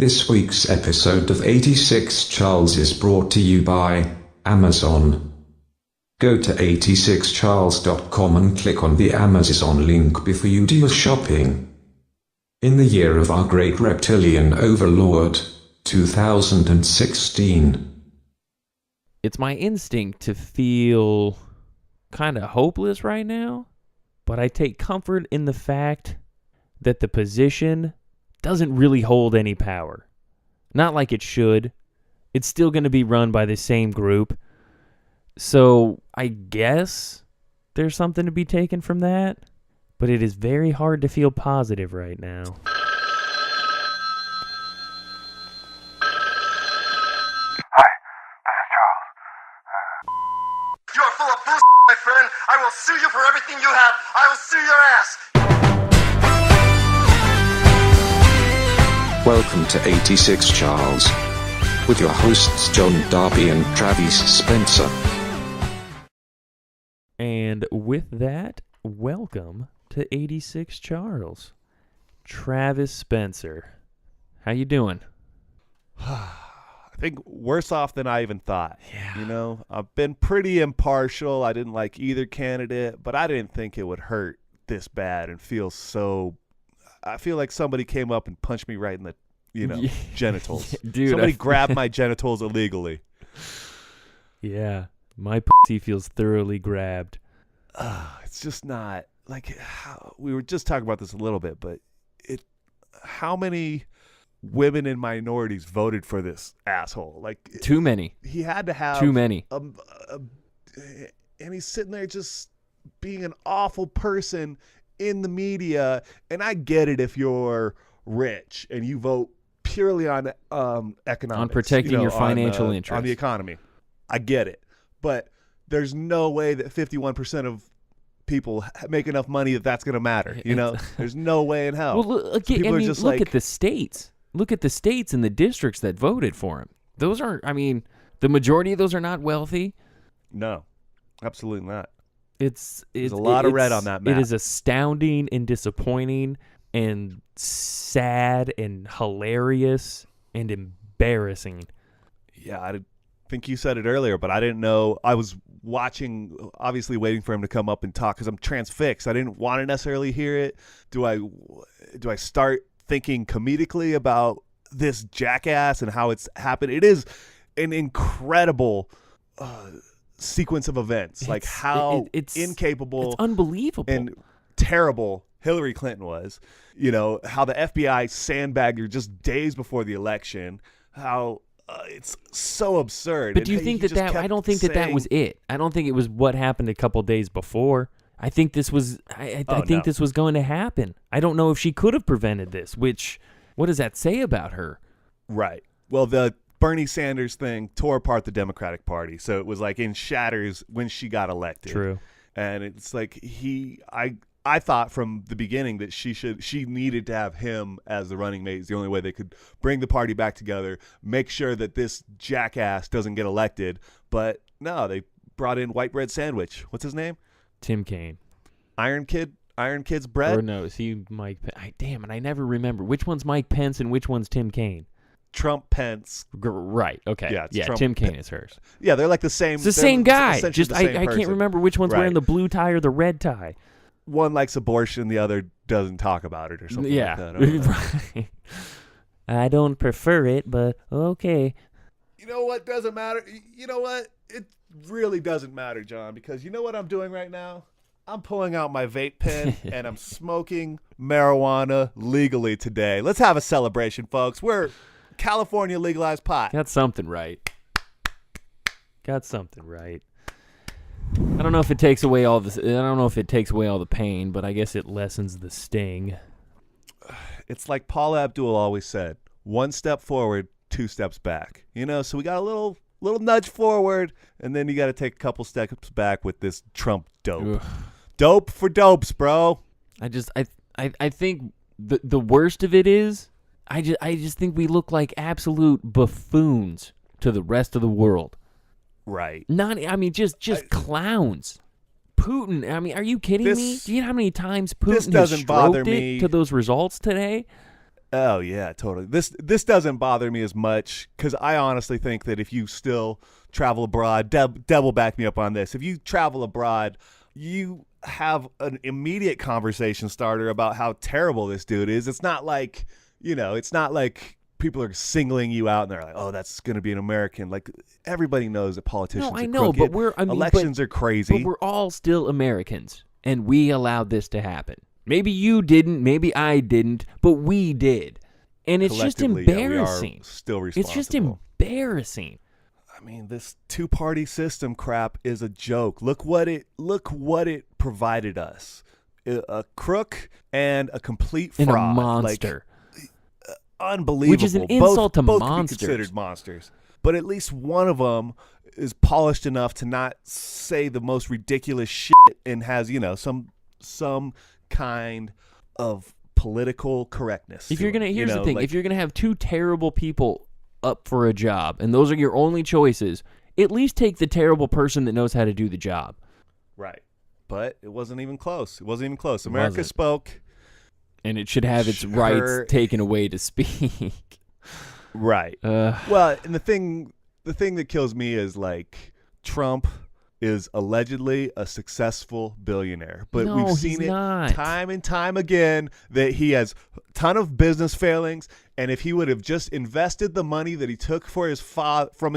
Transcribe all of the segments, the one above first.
This week's episode of 86 Charles is brought to you by Amazon. Go to 86charles.com and click on the Amazon link before you do your shopping. In the year of our great reptilian overlord, 2016. It's my instinct to feel kind of hopeless right now, but I take comfort in the fact that the position doesn't really hold any power. Not like it should. It's still going to be run by the same group. So I guess there's something to be taken from that, but it is very hard to feel positive right now. You are full of bullshit, my friend. I will sue you for everything you have. I will sue your ass. Welcome to 86 Charles, with your hosts John Darby and Travis Spencer. And with that, welcome to 86 Charles. Travis Spencer. How you doing? I think worse off than I even thought. Yeah. You know, I've been pretty impartial. I didn't like either candidate, but I didn't think it would hurt this bad and feel so. I feel like somebody came up and punched me right in the, genitals. Dude, somebody grabbed my genitals illegally. Yeah, my pussy feels thoroughly grabbed. It's just not like we were just talking about this a little bit, but how many women and minorities voted for this asshole? Like Too many. He had to have Too many. And he's sitting there just being an awful person in the media. And I get it if you're rich and you vote purely on economics, On protecting your financial interests. on the economy. I get it, but there's no way that 51% of people make enough money that that's going to matter. There's no way in hell. Well, look, So people are just look like, at the states. Look at the states and the districts that voted for him. Those aren't, the majority of those are not wealthy. no, absolutely not. There's a lot of red on that map. It is astounding and disappointing and sad and hilarious and embarrassing. Yeah, I think you said it earlier, but I didn't know. I was watching, obviously waiting for him to come up and talk because I'm transfixed. I didn't want to necessarily hear it. Do I start thinking comedically about this jackass and how it's happened? It is an incredible sequence of events. Like how it's incapable, it's unbelievable, and terrible Hillary Clinton was. How the FBI sandbagged her just days before the election. How it's so absurd. But do you think that I don't think that was it. I don't think it was what happened a couple days before. I think this was I think this was going to happen. I don't know if she could have prevented this, what does that say about her? Right. Well, the Bernie Sanders thing tore apart the Democratic Party. So it was like in shatters when she got elected. True. And it's like I thought from the beginning that she needed to have him as the running mate. It's the only way they could bring the party back together, make sure that this jackass doesn't get elected. But no, they brought in White Bread Sandwich. What's his name? Tim Kaine. Iron Kid's bread? Or no, is he Mike Pence? Damn it, I never remember. Which one's Mike Pence and which one's Tim Kaine? Trump Pence. Right, okay. Yeah, Trump Tim Kaine is hers. Yeah, they're like the same. It's the same guy. Just I I can't remember which one's wearing the blue tie or the red tie. One likes abortion, the other doesn't talk about it or something like that. Right. I don't prefer it, but okay. You know what doesn't matter? You know what? It really doesn't matter, John, because you know what I'm doing right now? I'm pulling out my vape pen and I'm smoking marijuana legally today. Let's have a celebration, folks. We're California legalized pot. Got something right. I don't know if it takes away all this. I don't know if it takes away all the pain, but I guess it lessens the sting. It's like Paula Abdul always said: 1 step forward, 2 steps back. So we got a little nudge forward, and then you got to take a couple steps back with this Trump dope. Ugh. Dope for dopes, bro. I think the worst of it is I just think we look like absolute buffoons to the rest of the world. Right. Just clowns. Putin, are you kidding me? Do you know how many times Putin doesn't has bother stroked me. it to those results today? Oh yeah, totally. This doesn't bother me as much because I honestly think that if you still travel abroad, Deb will back me up on this. If you travel abroad, you have an immediate conversation starter about how terrible this dude is. It's not like, it's not like people are singling you out and they're like, oh, that's going to be an American. Like everybody knows that politicians I are know, crooked. but elections are crazy. But we're all still Americans, and we allowed this to happen. Maybe you didn't, maybe I didn't, but we did. And it's just embarrassing. We are still responsible. It's just embarrassing. I mean, this two-party system crap is a joke. Look what it provided us. A crook and a complete fraud. And a monster. Like, unbelievable. Which is an insult to both monsters. Could be considered monsters. But at least one of them is polished enough to not say the most ridiculous shit and has, some kind of political correctness. If you're gonna, here's the thing: like, if you're gonna have two terrible people up for a job, and those are your only choices, at least take the terrible person that knows how to do the job. Right, but it wasn't even close. America spoke, and it should have its rights taken away to speak. Right. Well, and the thing that kills me is like Trump is allegedly a successful billionaire, but we've seen it time and time again that he has a ton of business failings, and if he would have just invested the money that he took from his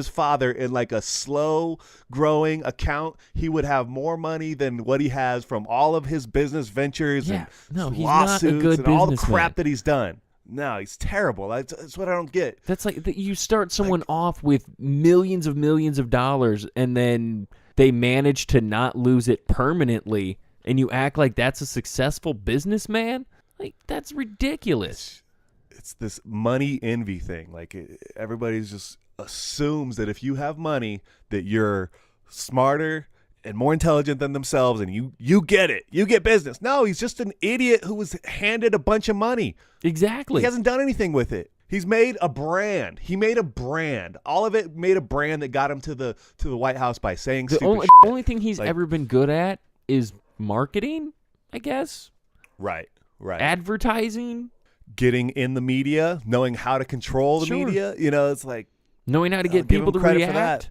father in like a slow growing account, he would have more money than what he has from all of his business ventures and he's lawsuits not a good and all the businessman. crap that he's done. No, he's terrible. That's what I don't get. That's like you start someone off with millions of dollars, and then they manage to not lose it permanently, and you act like that's a successful businessman? Like, that's ridiculous. It's this money envy thing. Like, everybody's just assumes that if you have money, that you're smarter and more intelligent than themselves, and you get it. You get business. No, he's just an idiot who was handed a bunch of money. Exactly. He hasn't done anything with it. He's made a brand. He made a brand. All of it made a brand that got him to the White House by saying stupid shit. The only thing he's ever been good at is marketing, I guess. Right. Advertising. Getting in the media, knowing how to control the media. It's like knowing how to get give people him to credit react.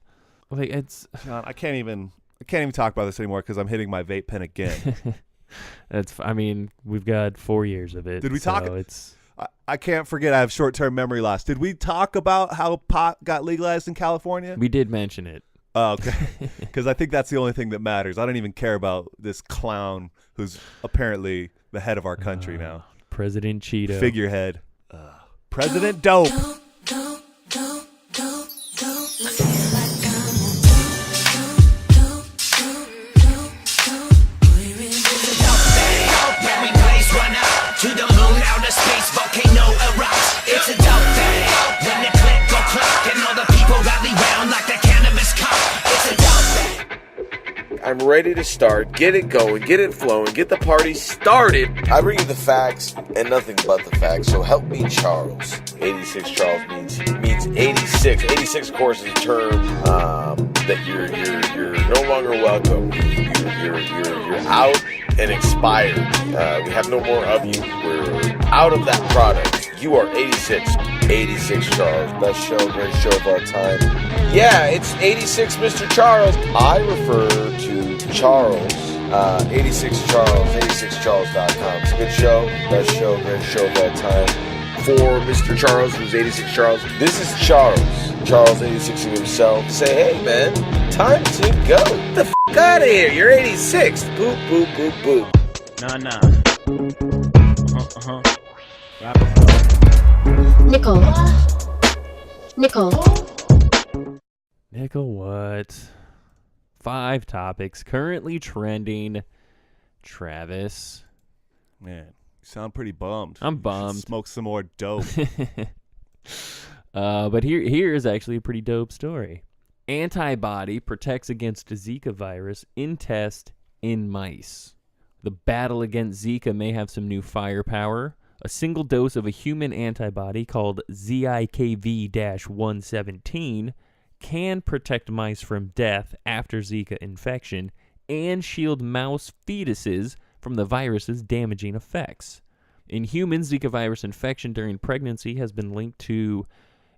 for that. Like, it's John, I can't even talk about this anymore because I'm hitting my vape pen again. we've got 4 years of it. Did we talk? It's I can't forget. I have short-term memory loss. Did we talk about how pot got legalized in California? We did mention it. Oh, okay. Because I think that's the only thing that matters. I don't even care about this clown who's apparently the head of our country now. President Cheeto. Figurehead. President Dope. To the moon, outer space, volcano erupts. It's a dope thing. When the click go clap and all the people rally round like the cannabis cup. It's a dope thing. I'm ready to start. Get it going, get it flowing, get the party started. I bring you the facts and nothing but the facts. So help me, Charles. 86 Charles means 86. 86, of course, is a term that you're no longer welcome. You're out and expired. We have no more of you. We're out of that product. You are 86. 86 Charles. Best show, great show of our time. Yeah, it's 86 Mr. Charles. I refer to Charles, 86 Charles, 86charles.com. It's a good show. Best show, great show of our time. For Mr. Charles, who's 86 Charles, this is Charles. Charles 86 himself. Say, hey man, time to go. Get the f*** out of here. You're 86. Boop, boop, boop, boop. Nah. Wrap it up. Nickel what? 5 topics currently trending. Travis. Man, you sound pretty bummed. I'm bummed. Smoke some more dope. But here is actually a pretty dope story. Antibody protects against Zika virus in test in mice. The battle against Zika may have some new firepower. A single dose of a human antibody called ZIKV-117 can protect mice from death after Zika infection and shield mouse fetuses from the virus's damaging effects. In humans, Zika virus infection during pregnancy has been linked to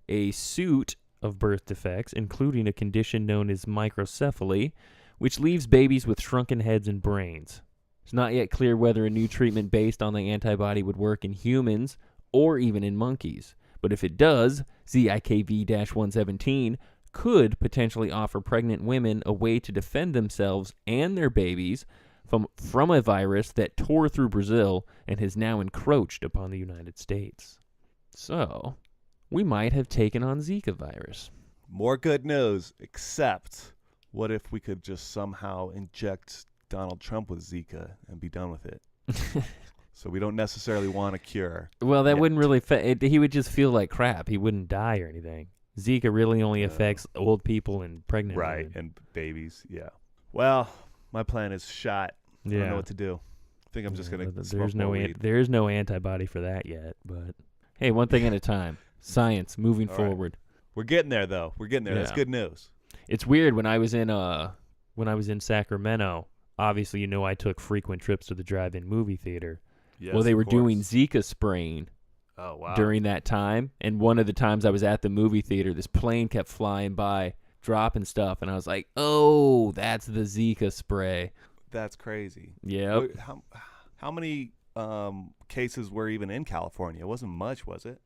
a suite of birth defects, including a condition known as microcephaly, which leaves babies with shrunken heads and brains. It's not yet clear whether a new treatment based on the antibody would work in humans or even in monkeys. But if it does, ZIKV-117 could potentially offer pregnant women a way to defend themselves and their babies from a virus that tore through Brazil and has now encroached upon the United States. So, we might have taken on Zika virus. More good news, except what if we could just somehow inject Donald Trump with Zika and be done with it? So we don't necessarily want a cure. Well, that yet. wouldn't really he would just feel like crap. He wouldn't die or anything. Zika really only affects old people and pregnant Right, women. and babies, yeah. Well, my plan is shot. I don't Yeah. know what to do. I think I'm just going to There's smoke no more weed. there's no antibody for that yet, but hey, one thing at a time. Science moving All right. forward. We're getting there, though. We're getting there. That's Yeah. good news. It's weird when I was in Sacramento. Obviously, I took frequent trips to the drive-in movie theater. Yes, Well, they of were doing course. Zika spraying Oh, wow. during that time, and one of the times I was at the movie theater, this plane kept flying by, dropping stuff, and I was like, "Oh, that's the Zika spray." That's crazy. Yep. Wait, how many cases were even in California? It wasn't much, was it?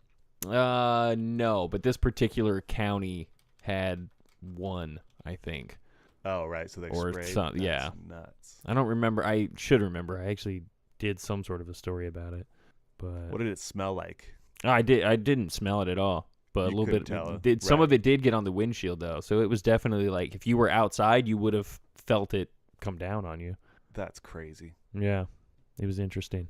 No, but this particular county had one, I think. Oh, right. So they Or sprayed. some- That's yeah. nuts. I don't remember. I should remember. I actually did some sort of a story about it, but What did it smell like? I didn't smell it at all. But a You little couldn't bit tell, did. Some right. of it did get on the windshield though, so it was definitely like if you were outside, you would have felt it come down on you. That's crazy. Yeah, it was interesting.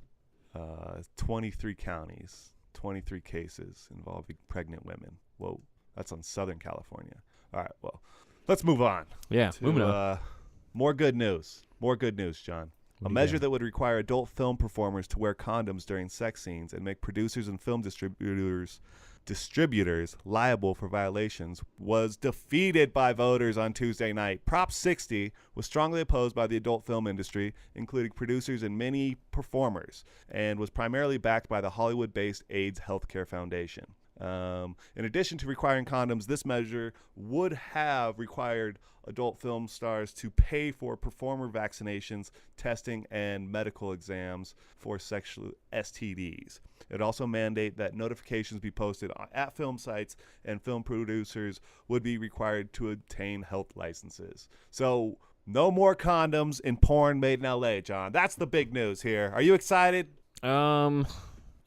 23 counties, 23 cases involving pregnant women. Whoa, that's on Southern California. All right, well, let's move on. Yeah, to, moving on. More good news. More good news, John. What A do you measure got? that would require adult film performers to wear condoms during sex scenes and make producers and film distributors liable for violations was defeated by voters on Tuesday night. Prop 60 was strongly opposed by the adult film industry, including producers and many performers, and was primarily backed by the Hollywood-based AIDS Healthcare Foundation. In addition to requiring condoms, this measure would have required adult film stars to pay for performer vaccinations, testing, and medical exams for sexual STDs. It would also mandate that notifications be posted at film sites, and film producers would be required to obtain health licenses. So no more condoms in porn made in LA, John. That's the big news here. Are you excited? I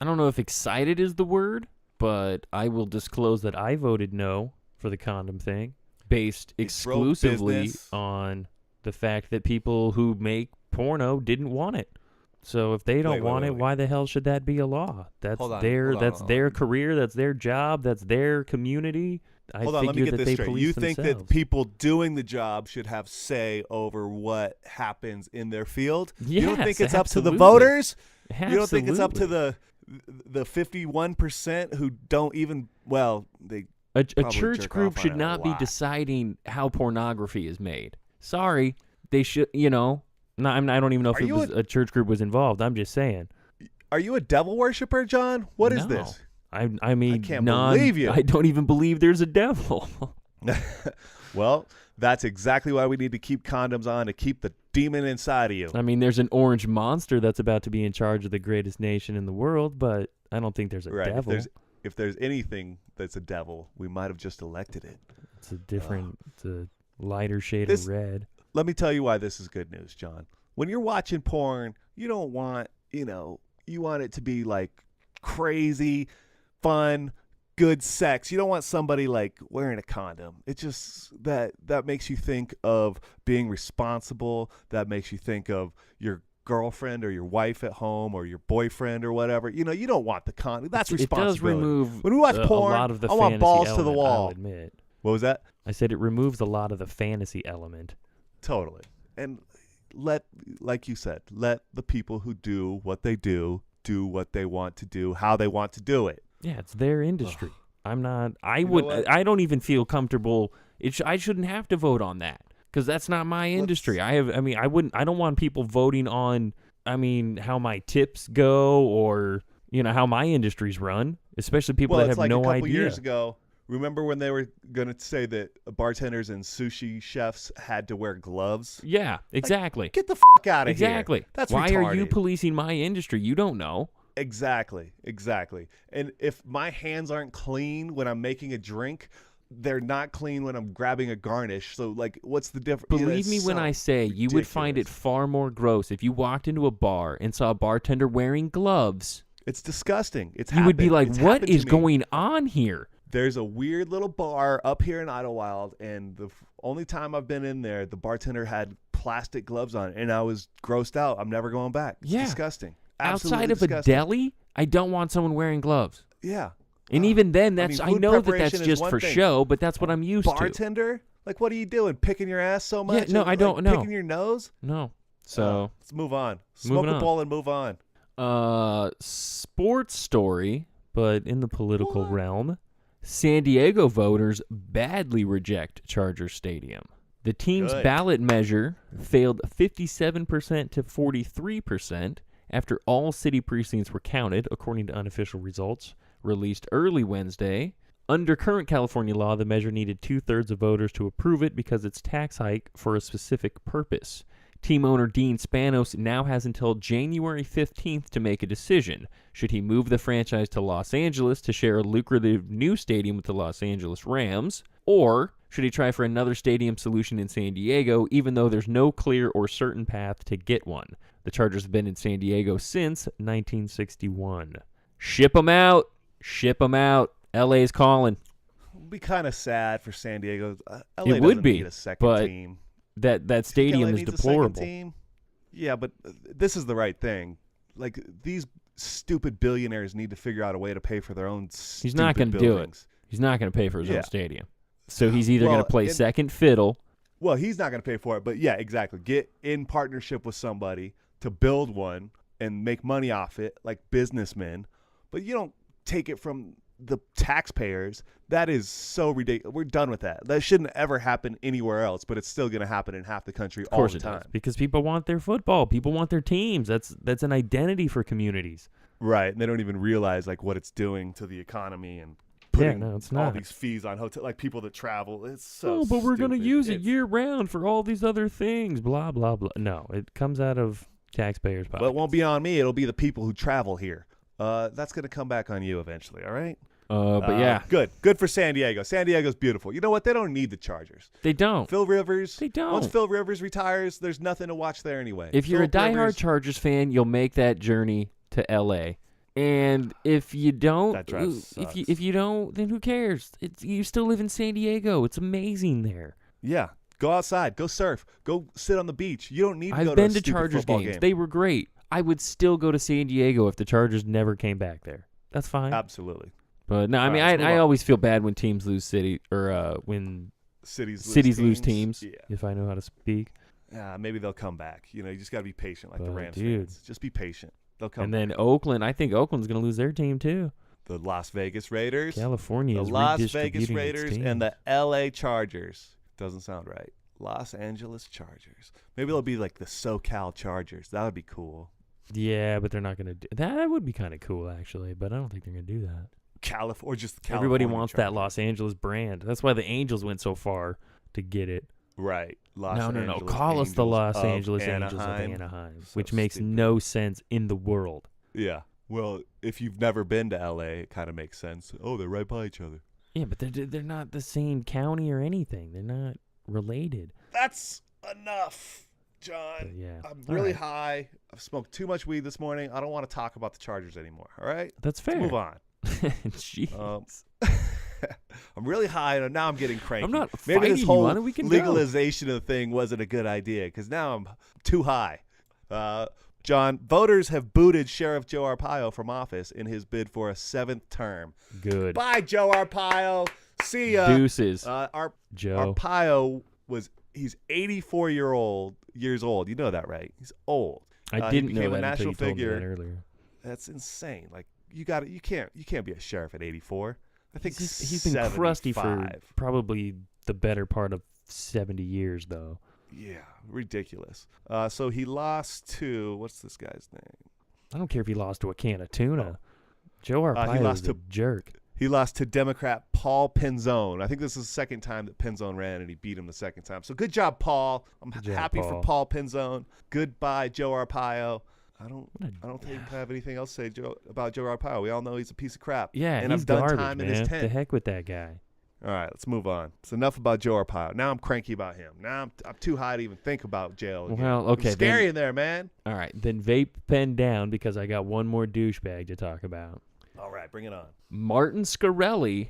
don't know if excited is the word, but I will disclose that I voted no for the condom thing, based broke exclusively business. on the fact that people who make porno didn't want it. So if they don't want it, why the hell should that be a law? That's Hold on, their hold on, that's hold their on. career, that's their job, that's their community. Hold on, let me figure get that this they straight. police You think that themselves. people doing the job should have say over what happens in their field? You don't think Yes, it's up to the absolutely. voters? You don't think it's up to Absolutely. the 51% who don't even, well, they A probably church jerk group off on should it a not be lot. deciding how pornography is made. Sorry, they should. I don't even know if Are it you was a church group was involved. I'm just saying. Are you a devil worshiper, John? What is No. this? I mean, can't believe you. I don't even believe there's a devil. Well, that's exactly why we need to keep condoms on, to keep the demon inside of you. I mean, there's an orange monster that's about to be in charge of the greatest nation in the world, but I don't think there's a Right. devil. If there's anything that's a devil, we might have just elected it. It's a different, it's a lighter shade This- of red. Let me tell you why this is good news, John. When you're watching porn, you don't want, you want it to be like crazy, fun, good sex. You don't want somebody like wearing a condom. It just that makes you think of being responsible. That makes you think of your girlfriend or your wife at home or your boyfriend or whatever. You don't want the condom. That's It does responsibility. remove When we watch a porn, lot of the I want fantasy balls to the element, wall. I'll admit. What was that? I said it removes a lot of the fantasy element. Totally. And like you said, let the people who do what they do what they want to do, how they want to do it. Yeah, it's their industry. I'm not. I know would. what? I don't even feel comfortable. I shouldn't have to vote on that because that's not my industry. I wouldn't. I don't want people voting on. How my tips go or you know, how my industry's run, especially people Well, that it's have like no a couple idea. years ago. Remember when they were going to say that bartenders and sushi chefs had to wear gloves? Yeah, exactly. Get the out of here. Exactly. That's why are you retarded. policing my industry? You don't know. Exactly. And if my hands aren't clean when I'm making a drink, they're not clean when I'm grabbing a garnish. So, like, what's the difference? Believe me when I say you would find it far more gross if you walked into a bar and saw a bartender wearing gloves. It's disgusting. It's You would be like, It's what happened to is me. going on here? There's a weird little bar up here in Idlewild, and the only time I've been in there, the bartender had plastic gloves on, and I was grossed out. I'm never going back. It's Yeah. disgusting. Absolutely Outside of disgusting. a deli, I don't want someone wearing gloves. Yeah. And even then, I that's mean, I food know that preparation that's is just one for thing. show, but that's what I'm used to. Bartender? Like, what are you doing? Picking your ass so much? no, I Like, don't know. Picking your nose? No. So, Let's move on. Smoke Moving a on. bowl and move on. sports story, but in the political realm, San Diego voters badly reject Charger Stadium. The team's Good. ballot measure failed 57% to 43% after all city precincts were counted, according to unofficial results released early Wednesday. Under current California law, the measure needed 2/3 of voters to approve it because it's tax hike for a specific purpose. Team owner Dean Spanos now has until January 15th to make a decision. Should he move the franchise to Los Angeles to share a lucrative new stadium with the Los Angeles Rams? Or should he try for another stadium solution in San Diego, even though there's no clear or certain path to get one? The Chargers have been in San Diego since 1961. Ship them out. Ship them out. LA's calling. It'd be kind of sad for San Diego. LA It would doesn't be, need a second but team. That LA stadium is needs a second deplorable. team. Yeah, but this is the right thing. Like, these stupid billionaires need to figure out a way to pay for their own He's not going to do it. He's not going to pay for his Yeah. own stadium. So he's either going Well, to play and- second fiddle. Well, he's not going to pay for it, but yeah, exactly. Get in partnership with somebody to build one and make money off it, like businessmen. But you don't take it from the taxpayers. That is so ridiculous. We're done with that. That shouldn't ever happen anywhere else, but it's still going to happen in half the country Of course all it the time. does, because people want their football. People want their teams. That's an identity for communities. Right, and they don't even realize like what it's doing to the economy and putting no, it's all not. these fees on hotel, like people that travel. It's so. Oh, but we're going to stupid. use it It's- year round for all these other things. Blah blah blah. No, it comes out of taxpayers' pockets. But it won't be on me. It'll be the people who travel here. That's going to come back on you eventually. All right. But yeah, Good for San Diego. San Diego's beautiful. You know what? They don't need the Chargers. they don't. Phil Rivers. They don't. Once Phil Rivers retires, there's nothing to watch there anyway. If you're a Phillip diehard Rivers- Chargers fan, you'll make that journey to LA. And if you don't, That drive if you don't, then who cares? You still live in San Diego. It's amazing there. yeah, go outside, go surf, go sit on the beach. You don't need to I've go been to to a stupid Chargers football games. game. They were great. I would still go to San Diego if the Chargers never came back there. That's fine. Absolutely. But no, I All mean, right, let's move I on. always feel bad when teams lose city or when Cities lose teams. Yeah. If I know how to speak. Maybe they'll come back. You know, you just got to be patient, like the But, Rams dude. fans. Just be patient. They'll come. And back. then Oakland, I think Oakland's going to lose their team too. The Las Vegas Raiders, California the is Las redistributing Vegas its Raiders, teams. and the L.A. Chargers. Doesn't sound right. Los Angeles Chargers. Maybe it'll be like the SoCal Chargers. That would be cool. Yeah, but they're not going to do that. That would be kind of cool, actually, but I don't think they're going to do that. Or just California Everybody wants that Chargers. Los Angeles brand. That's why the Angels went so far to get it. Right. Los No. Angeles Call us the Angels Los of Angeles Angels of Anaheim. Anaheim, So which makes stupid. no sense in the world. Yeah. Well, if you've never been to L.A., it kind of makes sense. Oh, they're right by each other. Yeah, but they're not the same county or anything. They're not related. That's enough, John. But yeah. I'm All really right. high. I've smoked too much weed this morning. I don't want to talk about the Chargers anymore. All right? That's fair. Let's move on. Jeez. I'm really high, and now I'm getting cranky. I'm not Maybe fighting this you whole on it. We can go. legalization of the thing wasn't a good idea because now I'm too high. John, voters have booted Sheriff Joe Arpaio from office in his bid for a 7th term. Good. Bye, Joe Arpaio. See ya. Deuces, Arpaio Joe. he's 84 years old. You know that, right? He's old. I he didn't know became that a until national you told me figure. that earlier. That's insane. Like you can't be a sheriff at 84. I think He's been crusty for 75. probably the better part of 70 years, though. Yeah, ridiculous. So he lost to what's this guy's name? I don't care if he lost to a can of tuna. Joe Arpaio lost is a to- jerk. He lost to Democrat Paul Penzone. I think this is the second time that Penzone ran, and he beat him the second time. So good job, Paul. I'm Good job, happy Paul. for Paul Penzone. Goodbye, Joe Arpaio. I don't think I have anything else to say about Joe Arpaio. We all know he's a piece of crap. Yeah, and he's I've done garbage, time man. in his The tent. heck with that guy. All right, let's move on. It's enough about Joe Arpaio. Now I'm cranky about him. Now I'm too high to even think about jail. Again. Well, okay, It's scary then- in there, man. All right, then vape pen down because I got one more douchebag to talk about. All right, bring it on. Martin Scarelli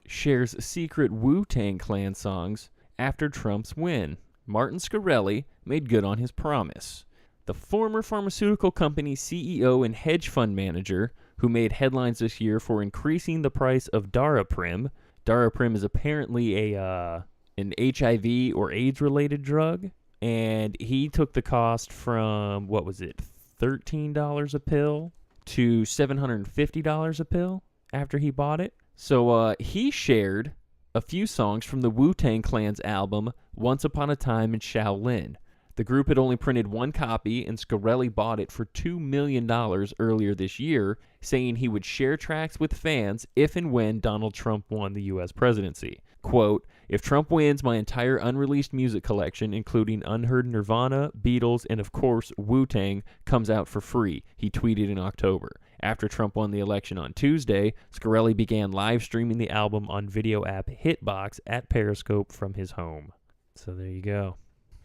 shares secret Wu-Tang Clan songs after Trump's win. Martin Scarelli made good on his promise. The former pharmaceutical company CEO and hedge fund manager who made headlines this year for increasing the price of Daraprim. Daraprim is apparently an HIV or AIDS-related drug, and he took the cost from, what was it, $13 a pill to $750 a pill after he bought it. So he shared a few songs from the Wu-Tang Clan's album Once Upon a Time in Shaolin. The group had only printed one copy, and Scarelli bought it for $2 million earlier this year, saying he would share tracks with fans if and when Donald Trump won the U.S. presidency. Quote, "If Trump wins, my entire unreleased music collection, including unheard Nirvana, Beatles, and of course Wu-Tang, comes out for free," he tweeted in October. After Trump won the election on Tuesday, Scarelli began live streaming the album on video app Hitbox at Periscope from his home. So there you go.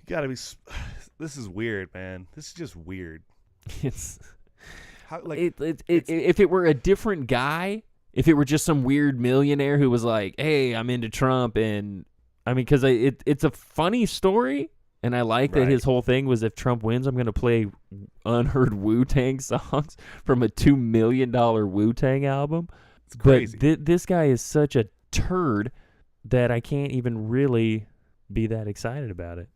You gotta be. This is weird, man. This is just weird. It's How, like, if it were a different guy, if it were just some weird millionaire who was like, "Hey, I'm into Trump," and I mean, because it's a funny story, and I like that Right. his whole thing was if Trump wins, I'm gonna play unheard Wu-Tang songs from a $2 million Wu-Tang album. it's crazy. But this guy is such a turd that I can't even really be that excited about it.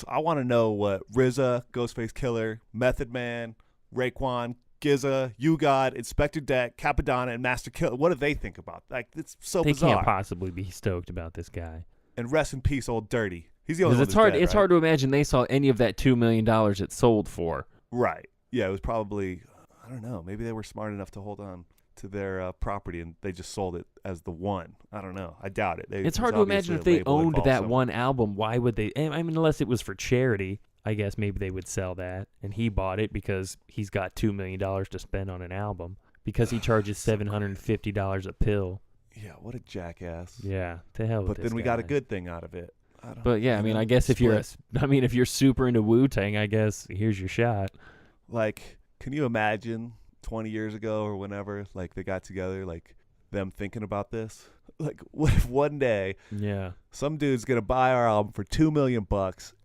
I want to know what RZA, Ghostface Killer, Method Man, Raekwon, GZA, You God, Inspector Deck, Capadonna, and Master Killer. What do they think about? Like, it's so They bizarre. can't possibly be stoked about this guy. And rest in peace, Old Dirty. He's the only Because one it's hard. Dead, It's right? hard to imagine they saw any of that $2 million it sold for. Right. Yeah, it was probably, I don't know, maybe they were smart enough to hold on to their property and they just sold it as the one. I don't know. I doubt it. It's hard to imagine if they owned that one album. Why would they? I mean, unless it was for charity, I guess maybe they would sell that. And he bought it because he's got $2 million to spend on an album because he charges $750 a pill. Yeah, what a jackass. Yeah, to hell with But this then we got a guy. good thing out of it. But yeah, I mean, I guess if you're super into Wu-Tang, I guess here's your shot. Like, can you imagine 20 years ago or whenever, like, they got together, like, them thinking about this? Like, what if one day Yeah. some dude's going to buy our album for $2 million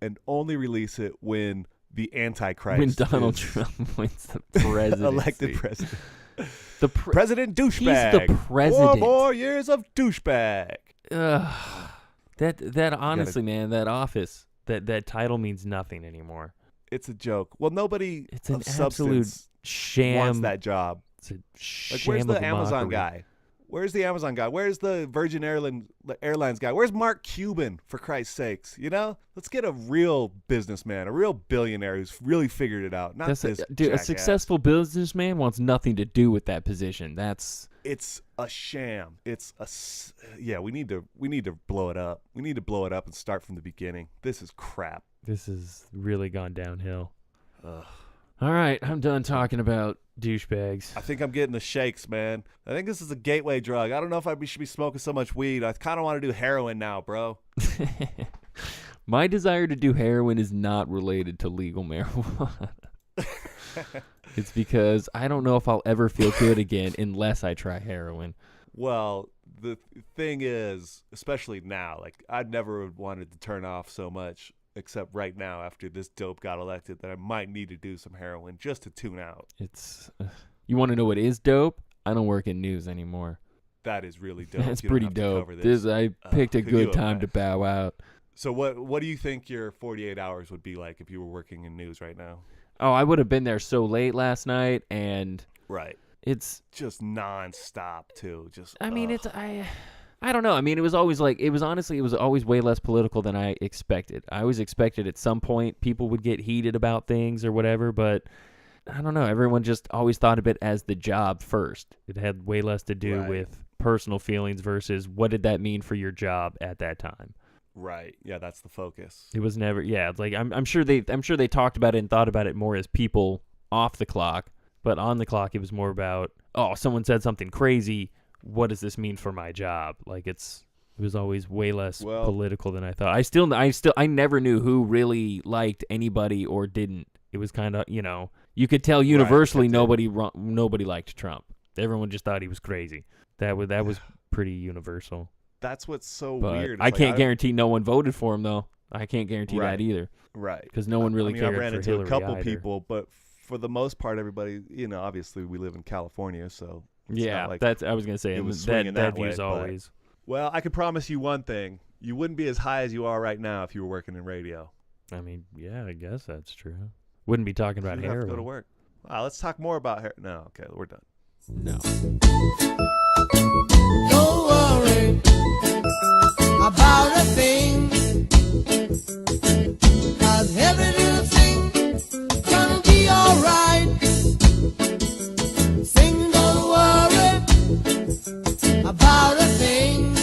and only release it when the Antichrist When Donald is Trump wins the presidency. elected president. The President douchebag. He's the president. 4 more years of douchebag. Ugh. That honestly, man, that office, that title means nothing anymore. It's a joke. Well, nobody It's an of absolute substance sham. wants that job. It's a Like, sham where's of the a Amazon mockery. guy? Where's the Amazon guy? Where's the Virgin Airlines guy? Where's Mark Cuban, for Christ's sakes? You know? Let's get a real businessman, a real billionaire who's really figured it out. Not That's this dude, a jackass. successful businessman wants nothing to do with that position. That's It's a sham. Yeah, we need to blow it up. We need to blow it up and start from the beginning. This is crap. this has really gone downhill. All right, I'm done talking about douchebags. I think I'm getting the shakes, man. I think this is a gateway drug. I don't know if I should be smoking so much weed. I kind of want to do heroin now, bro. My desire to do heroin is not related to legal marijuana. It's because I don't know if I'll ever feel good again unless I try heroin. Well, the thing is, especially now, like, I'd never wanted to turn off so much, except right now after this dope got elected, that I might need to do some heroin just to tune out. It's you want to know what is dope? I don't work in news anymore. That is really dope. That's You don't pretty have to dope. cover this. I picked a could good you time to bow out. So what do you think your 48 hours would be like if you were working in news right now? Oh, I would have been there so late last night, and Right. it's. Just nonstop too. Just I mean, ugh. I don't know. I mean, it was always always way less political than I expected. I always expected at some point people would get heated about things or whatever, but I don't know. Everyone just always thought of it as the job first. It had way less to do Right. with personal feelings versus what did that mean for your job at that time. Right. Yeah, that's the focus. It was never. Yeah, it's like I'm sure they talked about it and thought about it more as people off the clock, but on the clock it was more about, oh, someone said something crazy. What does this mean for my job? Like it was always way less political than I thought. I never knew who really liked anybody or didn't. It was kind of, you could tell universally nobody liked Trump. Everyone just thought he was crazy. That was pretty universal. That's what's so But weird. I can't guarantee no one voted for him though. I can't guarantee that either. Right. Because no one really cared I ran for into Hillary a couple either. people, but for the most part, everybody, obviously we live in California, so it's not like that's I was gonna say it was that swinging that way, view's but- always. Well, I can promise you one thing: you wouldn't be as high as you are right now if you were working in radio. I mean, yeah, I guess that's true. Wouldn't be talking about You'd have to heroin. go to work. Wow, let's talk more about hair. No, okay, we're done. No. Don't worry about a thing, 'cause every little thing gonna be alright. Sing, don't worry about a thing,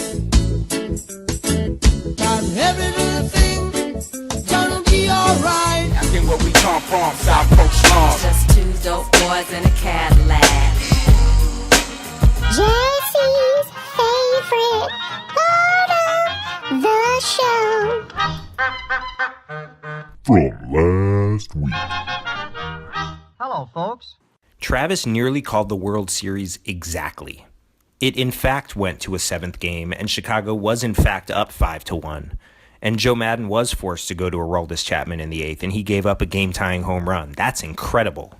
'cause every little thing gonna be alright. Asking where we come from, South Coast slums. Just two dope boys in a Cadillac. Jesse's favorite part of the show. From last week. Hello, folks. Travis nearly called the World Series exactly. It in fact went to a seventh game, and Chicago was in fact up 5-1. And Joe Madden was forced to go to Aroldis Chapman in the eighth, and he gave up a game-tying home run. That's incredible.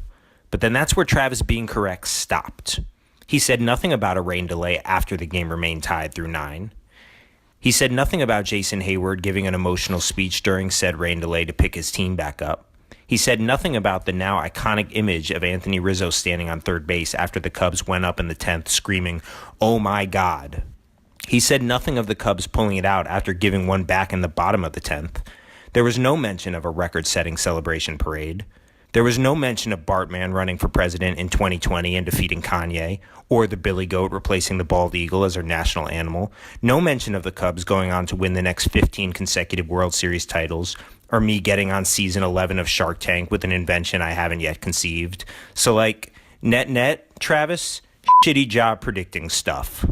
But then that's where Travis being correct stopped. He said nothing about a rain delay after the game remained tied through 9. He said nothing about Jason Hayward giving an emotional speech during said rain delay to pick his team back up. He said nothing about the now iconic image of Anthony Rizzo standing on third base after the Cubs went up in the 10th screaming, "Oh my God." He said nothing of the Cubs pulling it out after giving one back in the bottom of the 10th. There was no mention of a record-setting celebration parade. There was no mention of Bartman running for president in 2020 and defeating Kanye, or the Billy Goat replacing the bald eagle as our national animal. No mention of the Cubs going on to win the next 15 consecutive World Series titles, or me getting on season 11 of Shark Tank with an invention I haven't yet conceived. So net, Travis, shitty job predicting stuff.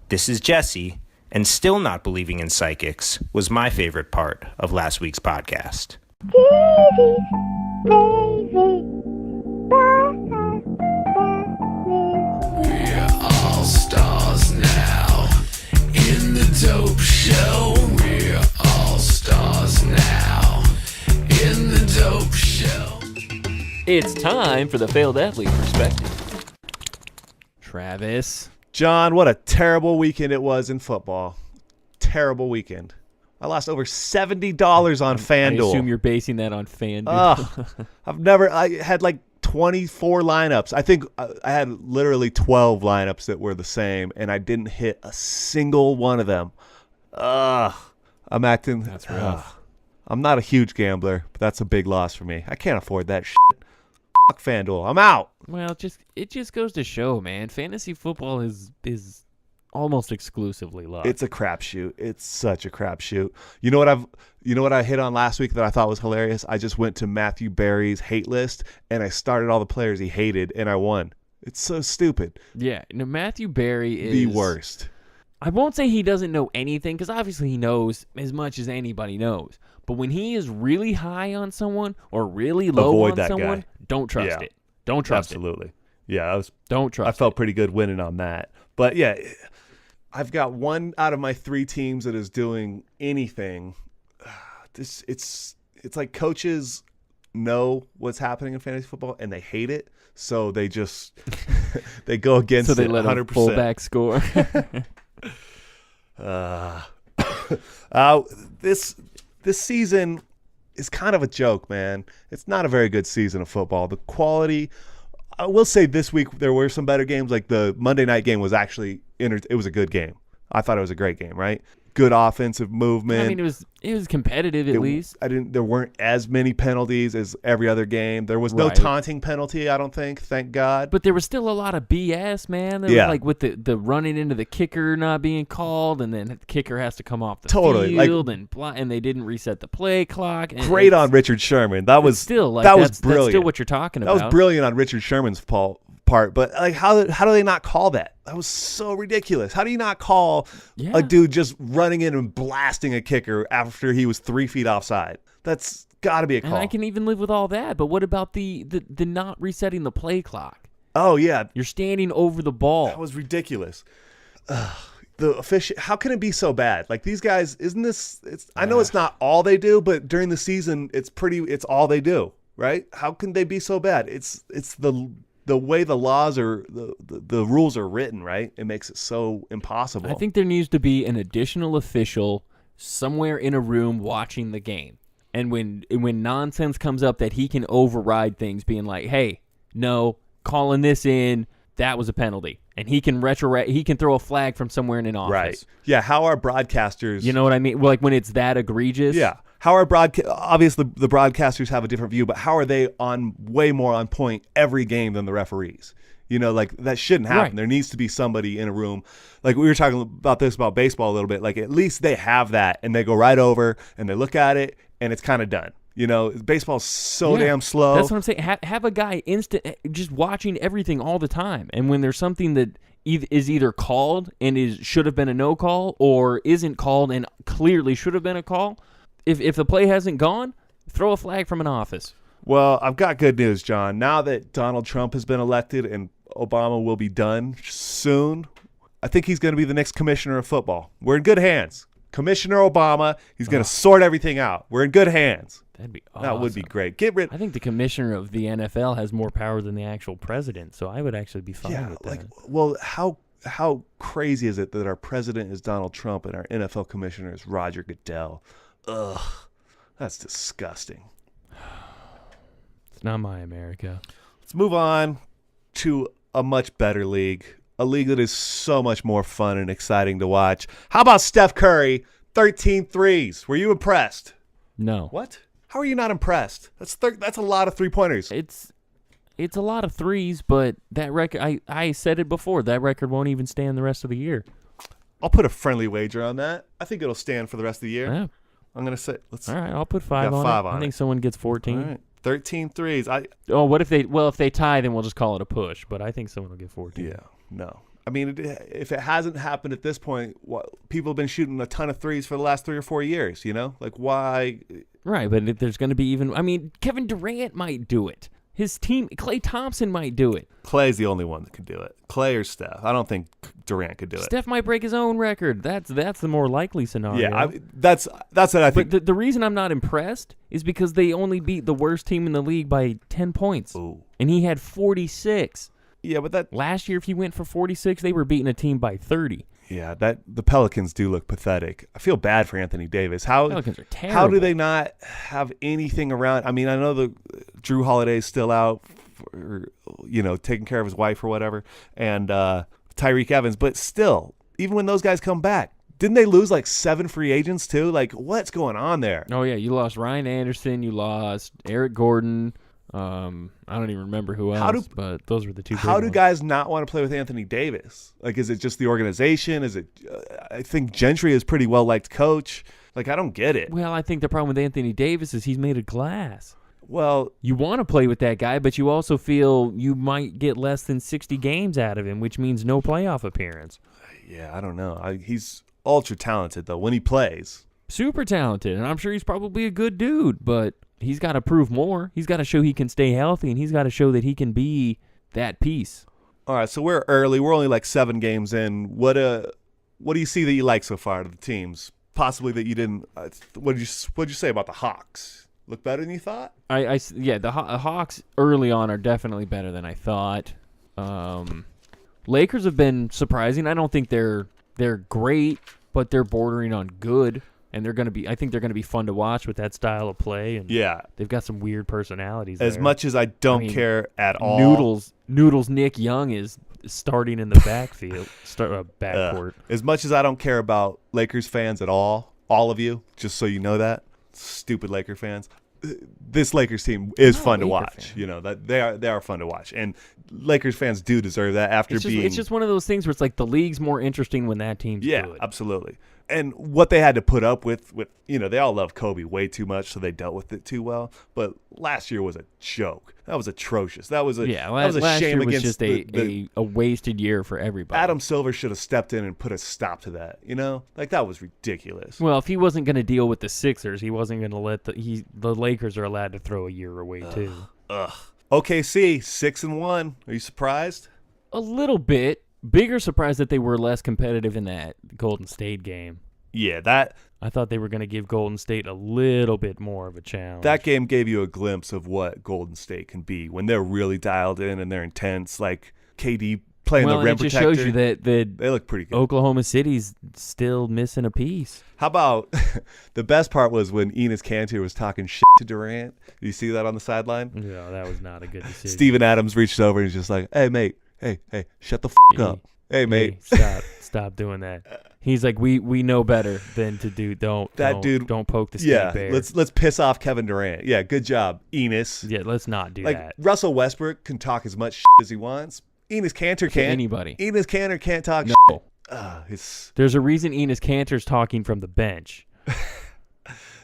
This is Jesse, and still not believing in psychics was my favorite part of last week's podcast. Jesse's favorite We're all stars now in the dope show. We're all stars now in the dope show. It's time for the failed athlete perspective. Travis. John, what a terrible weekend it was in football. Terrible weekend. I lost over $70 on FanDuel. I assume you're basing that on FanDuel. I had like 24 lineups. I think I had literally 12 lineups that were the same, and I didn't hit a single one of them. I'm acting. That's rough. I'm not a huge gambler, but that's a big loss for me. I can't afford that shit. Fuck FanDuel. I'm out. Well, it just goes to show, man. Fantasy football is almost exclusively luck. It's a crapshoot. It's such a crapshoot. You know what I hit on last week that I thought was hilarious? I just went to Matthew Berry's hate list and I started all the players he hated and I won. It's so stupid. Yeah, Matthew Berry is the worst. I won't say he doesn't know anything, because obviously he knows as much as anybody knows. But when he is really high on someone or really low Avoid on that someone, guy. don't trust it. Don't trust Absolutely. Yeah, Don't trust I felt pretty good winning on that. But yeah, I've got one out of my 3 teams that is doing anything. It's like coaches know what's happening in fantasy football and they hate it, so they just they go against so they it let 100%. a fullback score. This season is kind of a joke, man. It's not a very good season of football. The quality, I will say this week there were some better games. Like the Monday night game was actually it was a good game. I thought it was a great game, right? good offensive movement. I mean, it was competitive at least. There weren't as many penalties as every other game. There was no taunting penalty, I don't think, thank God. But there was still a lot of BS, man. There was like with the running into the kicker not being called, and then the kicker has to come off the field, and they didn't reset the play clock. And great on Richard Sherman. That was still like, that was brilliant. That's still what you're talking about. That was brilliant on Richard Sherman's part. But like, how do they not call that? That was so ridiculous. How do you not call a dude just running in and blasting a kicker after he was 3 feet offside? That's got to be a call. And I can even live with all that. But what about the not resetting the play clock? Oh yeah, you're standing over the ball. That was ridiculous. The official. How can it be so bad? Like these guys, isn't this? I know it's not all they do, but during the season, it's all they do, right? How can they be so bad? It's the way the laws are, the rules are written, right? It makes it so impossible. I think there needs to be an additional official somewhere in a room watching the game. And when nonsense comes up that he can override things, being like, hey, no, calling this in, that was a penalty. And he can throw a flag from somewhere in an office. Right. Yeah, how are broadcasters... You know what I mean? Like when it's that egregious. Yeah. How are obviously the broadcasters have a different view, but how are they way more on point every game than the referees? You know, like that shouldn't happen. Right. There needs to be somebody in a room. Like we were talking about baseball a little bit. Like at least they have that, and they go right over and they look at it, and it's kind of done. You know, baseball's so damn slow. That's what I'm saying. Have a guy just watching everything all the time, and when there's something that is either called and should have been a no call, or isn't called and clearly should have been a call. If the play hasn't gone, throw a flag from an office. Well, I've got good news, John. Now that Donald Trump has been elected and Obama will be done soon, I think he's going to be the next commissioner of football. We're in good hands. Commissioner Obama, he's going to sort everything out. We're in good hands. That'd be awesome. That would be great. I think the commissioner of the NFL has more power than the actual president, so I would actually be fine with that. Well, how crazy is it that our president is Donald Trump and our NFL commissioner is Roger Goodell? Ugh, that's disgusting. It's not my America. Let's move on to a much better league, a league that is so much more fun and exciting to watch. How about Steph Curry, 13 threes? Were you impressed? No. What? How are you not impressed? That's a lot of three-pointers. It's a lot of threes, but that record, I said it before, that record won't even stand the rest of the year. I'll put a friendly wager on that. I think it'll stand for the rest of the year. Yeah. I'm going to say, all right, I'll put 5 on it. I think someone gets 14. All right. 13 threes. What if they tie, then we'll just call it a push, but I think someone will get 14. Yeah, no. I mean, if it hasn't happened at this point, people have been shooting a ton of threes for the last 3 or 4 years, you know? Like, why? Right, but if there's going to be Kevin Durant might do it. His team, Klay Thompson might do it. Clay's the only one that can do it. Klay or Steph. I don't think Durant could do it. Steph might break his own record. That's the more likely scenario. Yeah, that's what I think. But the reason I'm not impressed is because they only beat the worst team in the league by 10 points. Ooh. And he had 46. Yeah, but last year, if he went for 46, they were beating a team by 30. Yeah, the Pelicans do look pathetic. I feel bad for Anthony Davis. Pelicans are terrible. How do they not have anything around? I mean, I know the Drew Holiday's still out, taking care of his wife or whatever, and Tyreek Evans, but still, even when those guys come back, didn't they lose like 7 free agents too? Like, what's going on there? Oh yeah, you lost Ryan Anderson, you lost Eric Gordon. I don't even remember who else, but those were the two. How do guys not want to play with Anthony Davis? Like, is it just the organization? Is it? I think Gentry is pretty well liked coach. Like, I don't get it. Well, I think the problem with Anthony Davis is he's made of glass. Well, you want to play with that guy, but you also feel you might get less than 60 games out of him, which means no playoff appearance. Yeah, I don't know. He's ultra talented though when he plays. Super talented, and I'm sure he's probably a good dude, but he's got to prove more. He's got to show he can stay healthy, and he's got to show that he can be that piece. All right, so we're early. We're only like 7 games in. What do you see that you like so far to the teams? Possibly that you didn't. What'd you say about the Hawks? Look better than you thought? The Hawks early on are definitely better than I thought. Lakers have been surprising. I don't think they're great, but they're bordering on good. And I think they're going to be fun to watch with that style of play. And yeah, they've got some weird personalities. As there. much as I don't care at all. Noodles Nick Young is starting in the backcourt. As much as I don't care about Lakers fans at all of you, just so you know that, stupid Laker fans, this Lakers team is fun to watch. You know that they are fun to watch, and Lakers fans do deserve that. It's just one of those things where it's like the league's more interesting when that team's good. Absolutely. And what they had to put up with they all love Kobe way too much, so they dealt with it too well. But last year was a joke. That was atrocious. That was a last shame year was against just a wasted year for everybody. Adam Silver should have stepped in and put a stop to that. Like that was ridiculous. Well, if he wasn't going to deal with the Sixers, he wasn't going to let the Lakers are allowed to throw a year away too. OKC 6-1. Are you surprised? A little bit. Bigger surprise that they were less competitive in that Golden State game. Yeah, I thought they were going to give Golden State a little bit more of a challenge. That game gave you a glimpse of what Golden State can be when they're really dialed in and they're intense. Like KD playing the rim protector. It just shows you that they look pretty good. Oklahoma City's still missing a piece. How about the best part was when Enes Kanter was talking shit to Durant. Did you see that on the sideline? Yeah, that was not a good decision. Steven Adams reached over and was just like, "Hey, mate. Hey, shut the up. Hey, mate. Stop doing that." He's like, we know better than to do. Don't poke the snake bear. Let's piss off Kevin Durant. Yeah, good job, Enes. Yeah, let's not do that. Russell Westbrook can talk as much shit as he wants. Enes Kanter can't. Anybody. Enes Kanter can't talk no. shit. There's a reason Enes Kanter's talking from the bench.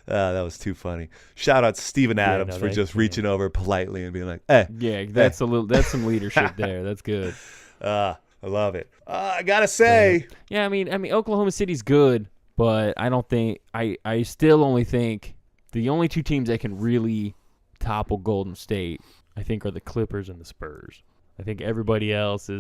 That was too funny. Shout out to Steven Adams for just reaching over politely and being like, "Hey." Yeah, that's some leadership there. That's good. I love it. I gotta say. Yeah, I mean, Oklahoma City's good, but I don't think I still only think the only two teams that can really topple Golden State, I think, are the Clippers and the Spurs. I think everybody else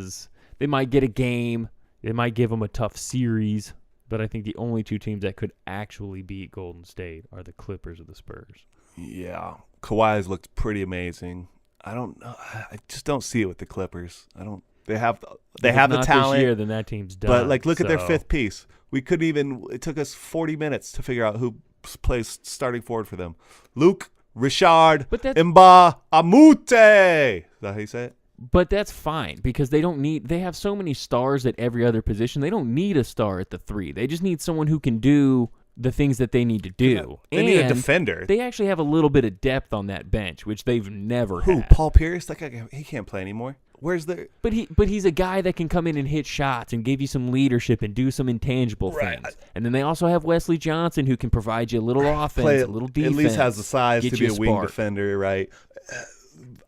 they might get a game, they might give them a tough series. But I think the only two teams that could actually beat Golden State are the Clippers or the Spurs. Yeah. Kawhi's looked pretty amazing. I don't know. I just don't see it with the Clippers. They have the talent. This year, then that team's done. But look at their fifth piece. It took us 40 minutes to figure out who plays starting forward for them. Luke Richard Mba Amute. Is that how you say it? But that's fine because they have so many stars at every other position. They don't need a star at the 3. They just need someone who can do the things that they need to do. They need a defender. They actually have a little bit of depth on that bench, which they've never had. Who, Paul Pierce? That guy, he can't play anymore. Where's the? But he's a guy that can come in and hit shots and give you some leadership and do some intangible things. And then they also have Wesley Johnson who can provide you a little offense, a little defense. At least has the size to be a wing defender, right?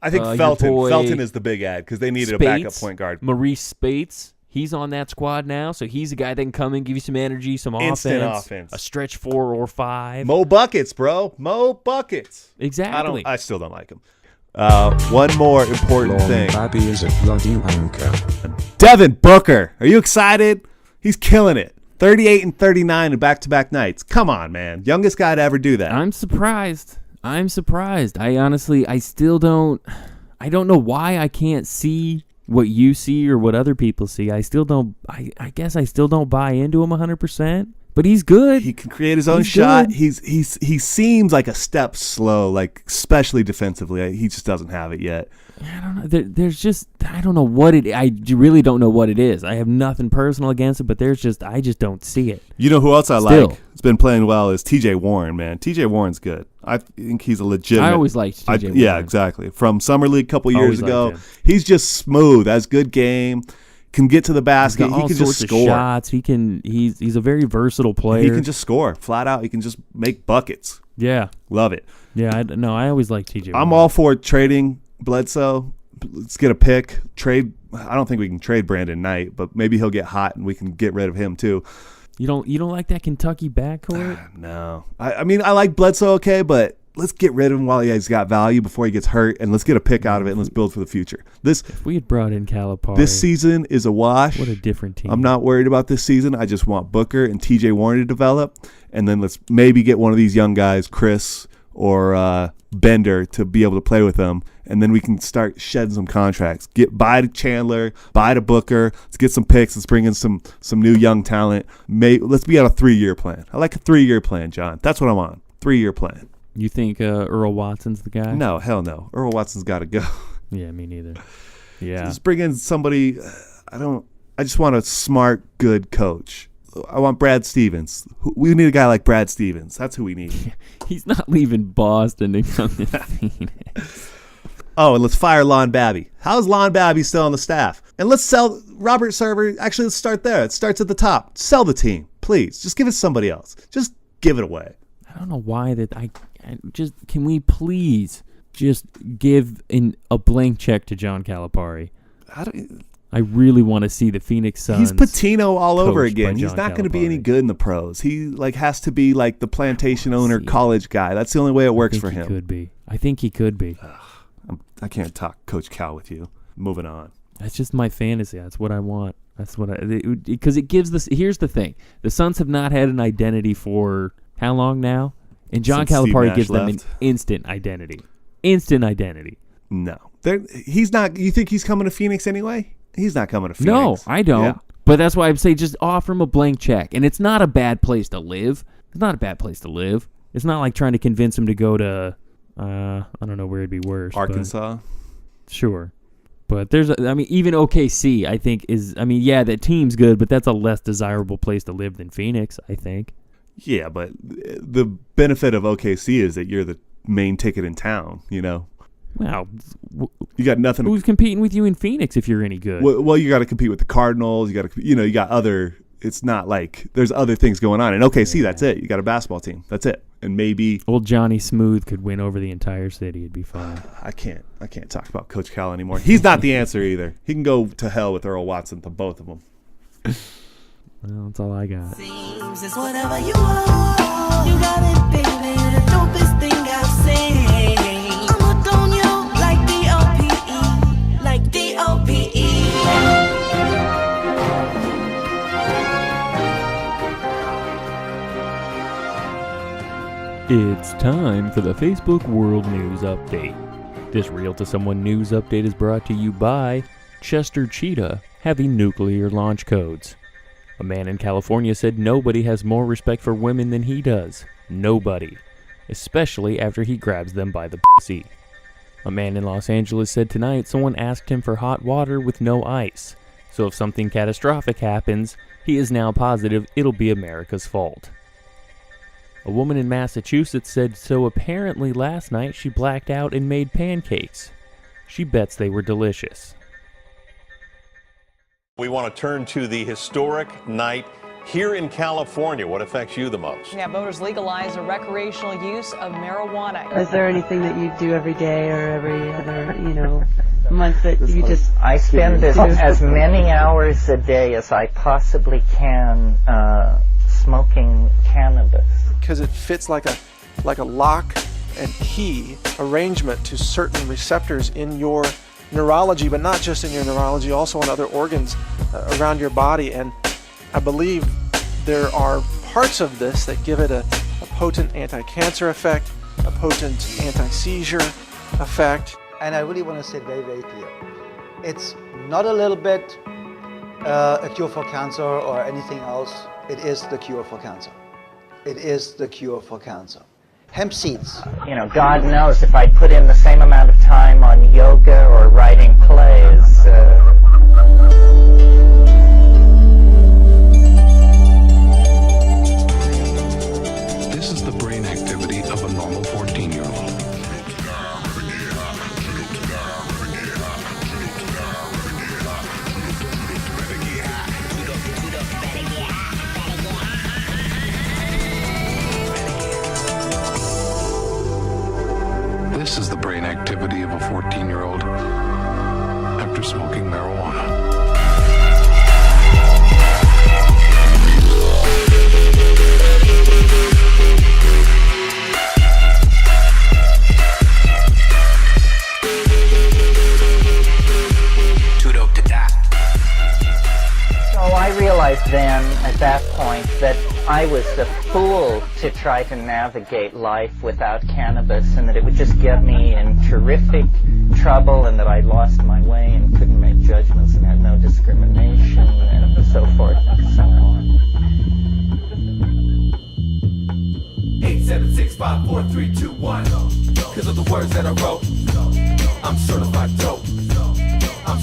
I think Felton is the big ad because they needed a backup point guard. Maurice Spates, he's on that squad now, so he's a guy that can come in, give you some energy, some instant offense, a stretch 4 or 5. Mo Buckets, bro. Mo Buckets. Exactly. I still don't like him. One more important thing. Babby is a bloody wanker. Devin Booker. Are you excited? He's killing it. 38 and 39 in back-to-back nights. Come on, man. Youngest guy to ever do that. I'm surprised. I honestly, I don't know why I can't see what you see or what other people see. I guess I still don't buy into him 100%, but he's good. He can create his own shot. He seems like a step slow, especially defensively. He just doesn't have it yet. I don't know. There's just, I don't know what it. I really don't know what it is. I have nothing personal against it, but I just don't see it. You know who else I like? It's been playing well is T.J. Warren, man. T.J. Warren's good. I think he's a legitimate. I always liked T.J. Warren. Yeah, exactly. From Summer League a couple years ago, he's just smooth. Has good game. Can get to the basket. He can just score shots. He's a very versatile player. He can just score flat out. He can just make buckets. Yeah, love it. Yeah, I always liked T.J. Warren. I'm all for trading Bledsoe. Let's get a pick. Trade. I don't think we can trade Brandon Knight, but maybe he'll get hot and we can get rid of him too. You don't like that Kentucky backcourt? No. I mean, I like Bledsoe, okay, but let's get rid of him while he's got value before he gets hurt, and let's get a pick out of it, and let's build for the future. If we had brought in Calipari, this season is a wash. What a different team. I'm not worried about this season. I just want Booker and T.J. Warren to develop, and then let's maybe get one of these young guys, Chris or Bender, to be able to play with them, and then we can start shedding some contracts. Buy to Chandler, buy to Booker. Let's get some picks. Let's bring in some new young talent. Let's be on a 3-year plan. I like a 3-year plan, John. That's what I'm on. 3-year plan. You think Earl Watson's the guy? No, hell no. Earl Watson's got to go. Yeah, me neither. Yeah. Just bring in somebody. I just want a smart, good coach. I want Brad Stevens. We need a guy like Brad Stevens. That's who we need. He's not leaving Boston to come to Phoenix. Oh, and let's fire Lon Babby. How's Lon Babby still on the staff? And let's sell Robert Server. Actually, let's start there. It starts at the top. Sell the team, please. Just give it to somebody else. Just give it away. I don't know why that I just, can we please just give a blank check to John Calipari? I really want to see the Phoenix Suns. He's Patino all over coached again. by He's John not going to be Calipari. any good in the pros. He has to be like the plantation owner college guy. That's the only way it works for him. I think he could be. I can't talk Coach Cal with you. Moving on. That's just my fantasy. That's what I want. That's what because it gives this. Here's the thing: the Suns have not had an identity for how long now, and John Since Steve Calipari Nash gives them an left. instant identity. Instant identity. No, he's not. You think he's coming to Phoenix anyway? He's not coming to Phoenix. No, I don't. Yeah. But that's why I'd say just offer him a blank check, and it's not a bad place to live. It's not a bad place to live. It's not like trying to convince him to go to I don't know where it'd be worse. Arkansas. Sure. But even OKC, I think that team's good, but that's a less desirable place to live than Phoenix, I think. Yeah, but the benefit of OKC is that you're the main ticket in town, you know? Well, you got nothing. Who's competing with you in Phoenix if you're any good? Well, you got to compete with the Cardinals. You got to, you got other. It's not like there's other things going on. In OKC, that's it. You got a basketball team. That's it. And maybe old Johnny Smooth could win over the entire city. It'd be fine. I can't talk about Coach Cal anymore. He's not the answer either. He can go to hell with Earl Watson, to both of them. Well, that's all I got. Seems it's whatever you want. You got it, baby. The dopest thing I've seen. I'm hooked on you like D-O-P-E. Like D-O-P-E. It's time for the Facebook World News Update. This Real to Someone news update is brought to you by Chester Cheetah Heavy Nuclear Launch Codes. A man in California said nobody has more respect for women than he does. Nobody. Especially after he grabs them by the pussy. A man in Los Angeles said tonight someone asked him for hot water with no ice. So if something catastrophic happens, he is now positive it'll be America's fault. A woman in Massachusetts said so apparently last night she blacked out and made pancakes. She bets they were delicious. We want to turn to the historic night here in California. What affects you the most? Yeah, voters legalize the recreational use of marijuana. Is there anything that you do every day or every other, month that you just... I spend as many hours a day as I possibly can smoking cannabis. Because it fits like a lock and key arrangement to certain receptors in your neurology, but not just in your neurology, also in other organs around your body. And I believe there are parts of this that give it a potent anti-cancer effect, a potent anti-seizure effect. And I really want to say it very, very clear. It's not a little bit a cure for cancer or anything else. It is the cure for cancer. It is the cure for cancer. Hemp seeds. God knows if I put in the same amount of time on yoga or writing plays. This is the brain activity of a normal 14-year-old. This is the brain activity of a 14-year-old after smoking marijuana. So I realized then, at that point, that I was the fool to try to navigate life without cannabis, and that it would just get me in terrific trouble, and that I lost my way and couldn't make judgments and had no discrimination, and so forth and so on. 8765432 1. Because of the words that I wrote, I'm certified dope. I'm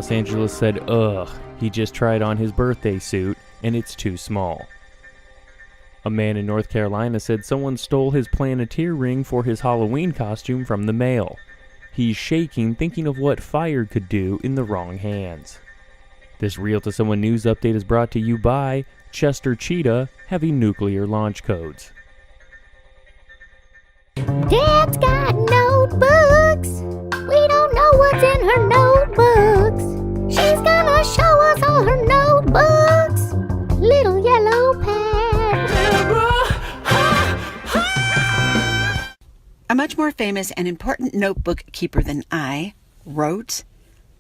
Los Angeles said, ugh, he just tried on his birthday suit and it's too small. A man in North Carolina said someone stole his Planeteer ring for his Halloween costume from the mail. He's shaking, thinking of what fire could do in the wrong hands. This Real to Someone news update is brought to you by Chester Cheetah having nuclear launch codes. Dad's got notebooks. We don't know what's in her notebooks. She's gonna show us all her notebooks. Little yellow pad. A much more famous and important notebook keeper than I wrote,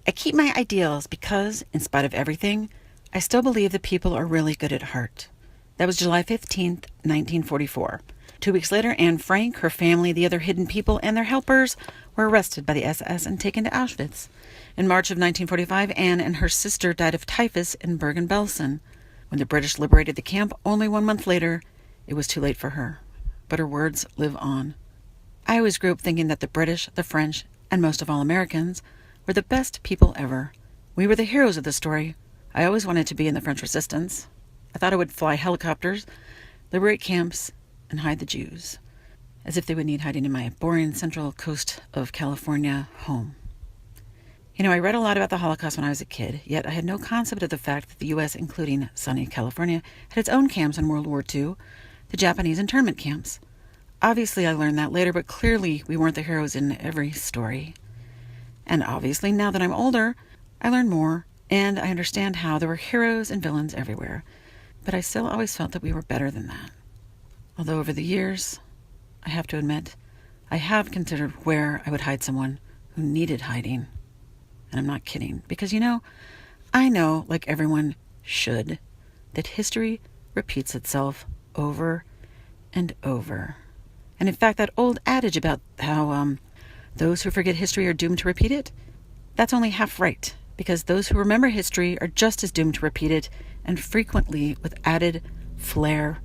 I keep my ideals because, in spite of everything, I still believe that people are really good at heart. That was July 15th, 1944. 2 weeks later, Anne Frank, her family, the other hidden people, and their helpers were arrested by the SS and taken to Auschwitz. In March of 1945, Anne and her sister died of typhus in Bergen-Belsen. When the British liberated the camp only 1 month later, it was too late for her. But her words live on. I always grew up thinking that the British, the French, and most of all Americans were the best people ever. We were the heroes of the story. I always wanted to be in the French resistance. I thought I would fly helicopters, liberate camps, and hide the Jews. As if they would need hiding in my boring central coast of California home. You know, I read a lot about the Holocaust when I was a kid, yet I had no concept of the fact that the U.S., including sunny California, had its own camps in World War II, the Japanese internment camps. Obviously, I learned that later, but clearly we weren't the heroes in every story. And obviously, now that I'm older, I learn more, and I understand how there were heroes and villains everywhere. But I still always felt that we were better than that. Although over the years, I have to admit, I have considered where I would hide someone who needed hiding. And I'm not kidding, because you know, I know, like everyone should, that history repeats itself over and over. And in fact, that old adage about how those who forget history are doomed to repeat it, that's only half right, because those who remember history are just as doomed to repeat it, and frequently with added flair.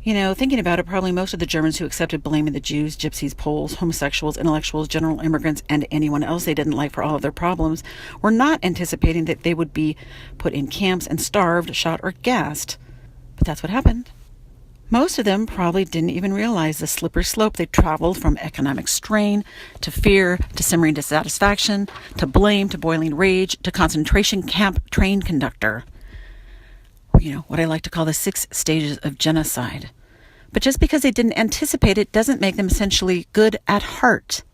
You know, thinking about it, probably most of the Germans who accepted blaming the Jews, gypsies, Poles, homosexuals, intellectuals, general immigrants, and anyone else they didn't like for all of their problems were not anticipating that they would be put in camps and starved, shot, or gassed. But that's what happened. Most of them probably didn't even realize the slippery slope they traveled from economic strain, to fear, to simmering dissatisfaction, to blame, to boiling rage, to concentration camp train conductor. You know, what I like to call the 6 stages of genocide. But just because they didn't anticipate it doesn't make them essentially good at heart.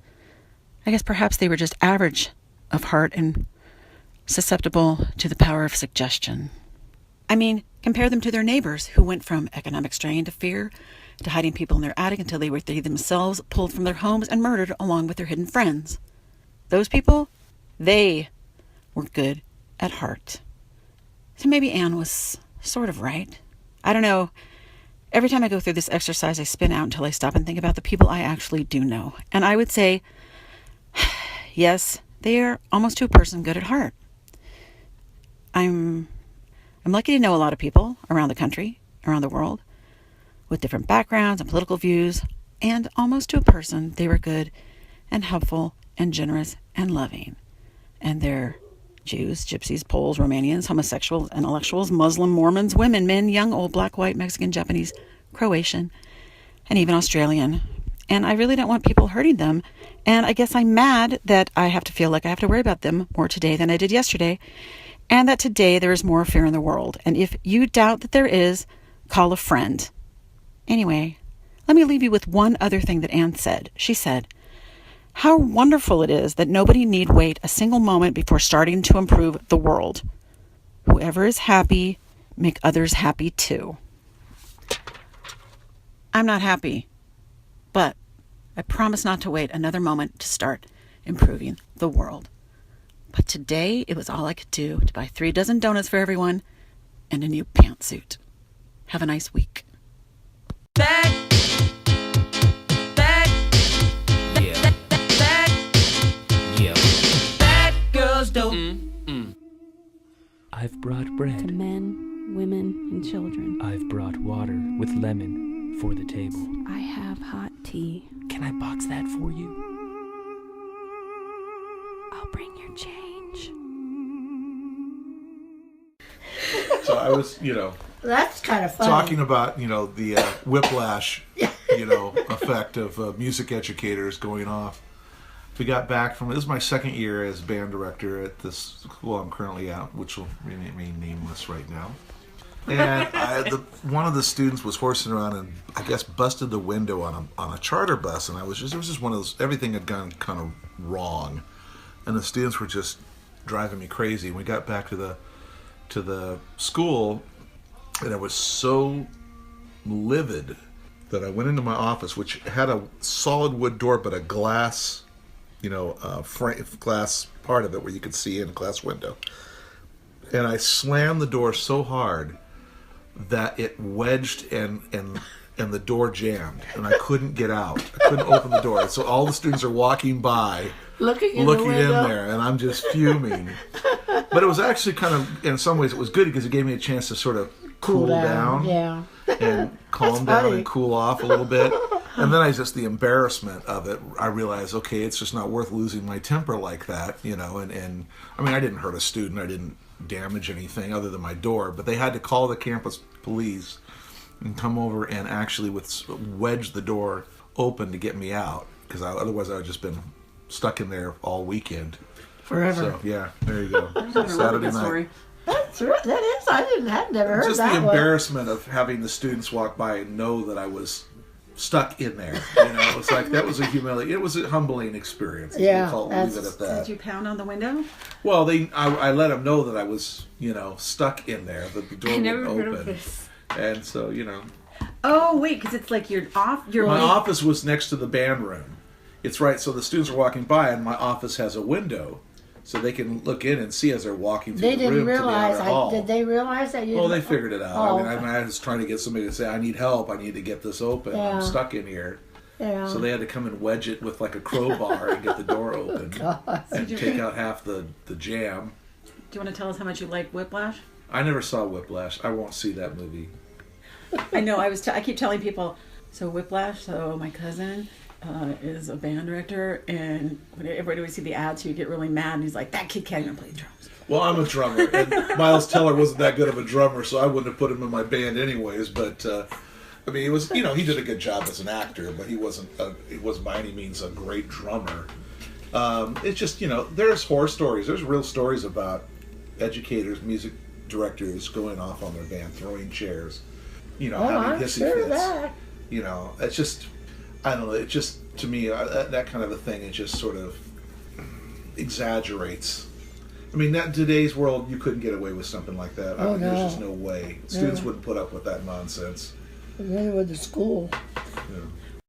I guess perhaps they were just average of heart and susceptible to the power of suggestion. I mean, compare them to their neighbors who went from economic strain to fear, to hiding people in their attic until they were they themselves pulled from their homes and murdered along with their hidden friends. Those people, they were good at heart. So maybe Anne was sort of right. I don't know. Every time I go through this exercise, I spin out until I stop and think about the people I actually do know. And I would say, yes, they are almost to a person good at heart. I'm lucky to know a lot of people around the country, around the world, with different backgrounds and political views, and almost to a person, they were good and helpful and generous and loving. And they're Jews, gypsies, Poles, Romanians, homosexuals, intellectuals, Muslim, Mormons, women, men, young, old, black, white, Mexican, Japanese, Croatian, and even Australian. And I really don't want people hurting them. And I guess I'm mad that I have to feel like I have to worry about them more today than I did yesterday. And that today there is more fear in the world. And if you doubt that there is, call a friend. Anyway, let me leave you with one other thing that Anne said. She said, "How wonderful it is that nobody need wait a single moment before starting to improve the world. Whoever is happy, make others happy too." I'm not happy, but I promise not to wait another moment to start improving the world. But today, it was all I could do to buy 3 dozen donuts for everyone and a new pantsuit. Have a nice week. I've brought bread to men, women, and children. I've brought water with lemon for the table. I have hot tea. Can I box that for you? I'll bring your change. I was, That's kind of funny. talking about, the whiplash, effect of music educators going off. We got back from, this is my second year as band director at this school I'm currently at, which will remain nameless right now. And one of the students was horsing around and I guess busted the window on a charter bus, and it was just one of those, everything had gone kind of wrong, and the students were just driving me crazy. We got back to the school, and I was so livid that I went into my office, which had a solid wood door but a glass, glass part of it where you could see in a glass window, and I slammed the door so hard that it wedged and the door jammed, and I couldn't get out. I couldn't open the door. So all the students are walking by, looking in there, and I'm just fuming. But it was actually kind of, in some ways, it was good because it gave me a chance to sort of cool down. Yeah. And calm down and cool off a little bit. And then the embarrassment of it, I realized, okay, it's just not worth losing my temper like that, and I mean, I didn't hurt a student. I didn't damage anything other than my door, but they had to call the campus police and come over and actually wedge the door open to get me out, because otherwise I would have just been stuck in there all weekend. Forever. So, yeah, there you go. Saturday night. Story. That is. I've never heard just that the one. Embarrassment of having the students walk by and know that I was stuck in there. It was like, that was it was a humbling experience. Yeah. Leave it at that. Did you pound on the window? Well, I let them know that I was, stuck in there, that the door wouldn't open. This. And so, Oh, wait, because it's like you're off. My office was next to the band room. It's right, so the students are walking by, and my office has a window, so they can look in and see as they're walking through the room to the outer hall. Did they realize that you? Well, they figured it out. Oh, I was trying to get somebody to say, I need help. I need to get this open. Yeah. I'm stuck in here. Yeah. So they had to come and wedge it with like a crowbar and get the door open and take out half the jam. Do you want to tell us how much you like Whiplash? I never saw Whiplash. I won't see that movie. I know. I keep telling people, so Whiplash, so my cousin is a band director, and when everybody would see the ads, he would get really mad, and he's like, that kid can't even play drums. Well, I'm a drummer, and Miles Teller wasn't that good of a drummer, so I wouldn't have put him in my band anyways, but I mean, it was, he did a good job as an actor, but he wasn't by any means a great drummer. It's just, there's horror stories, there's real stories about educators, music directors going off on their band, throwing chairs, having hissy fits. That. It's just, I don't know, it just, to me, that kind of a thing, it just sort of exaggerates. I mean, in today's world, you couldn't get away with something like that. I mean, there's just no way. Students wouldn't put up with that nonsense. And then with the school. Yeah.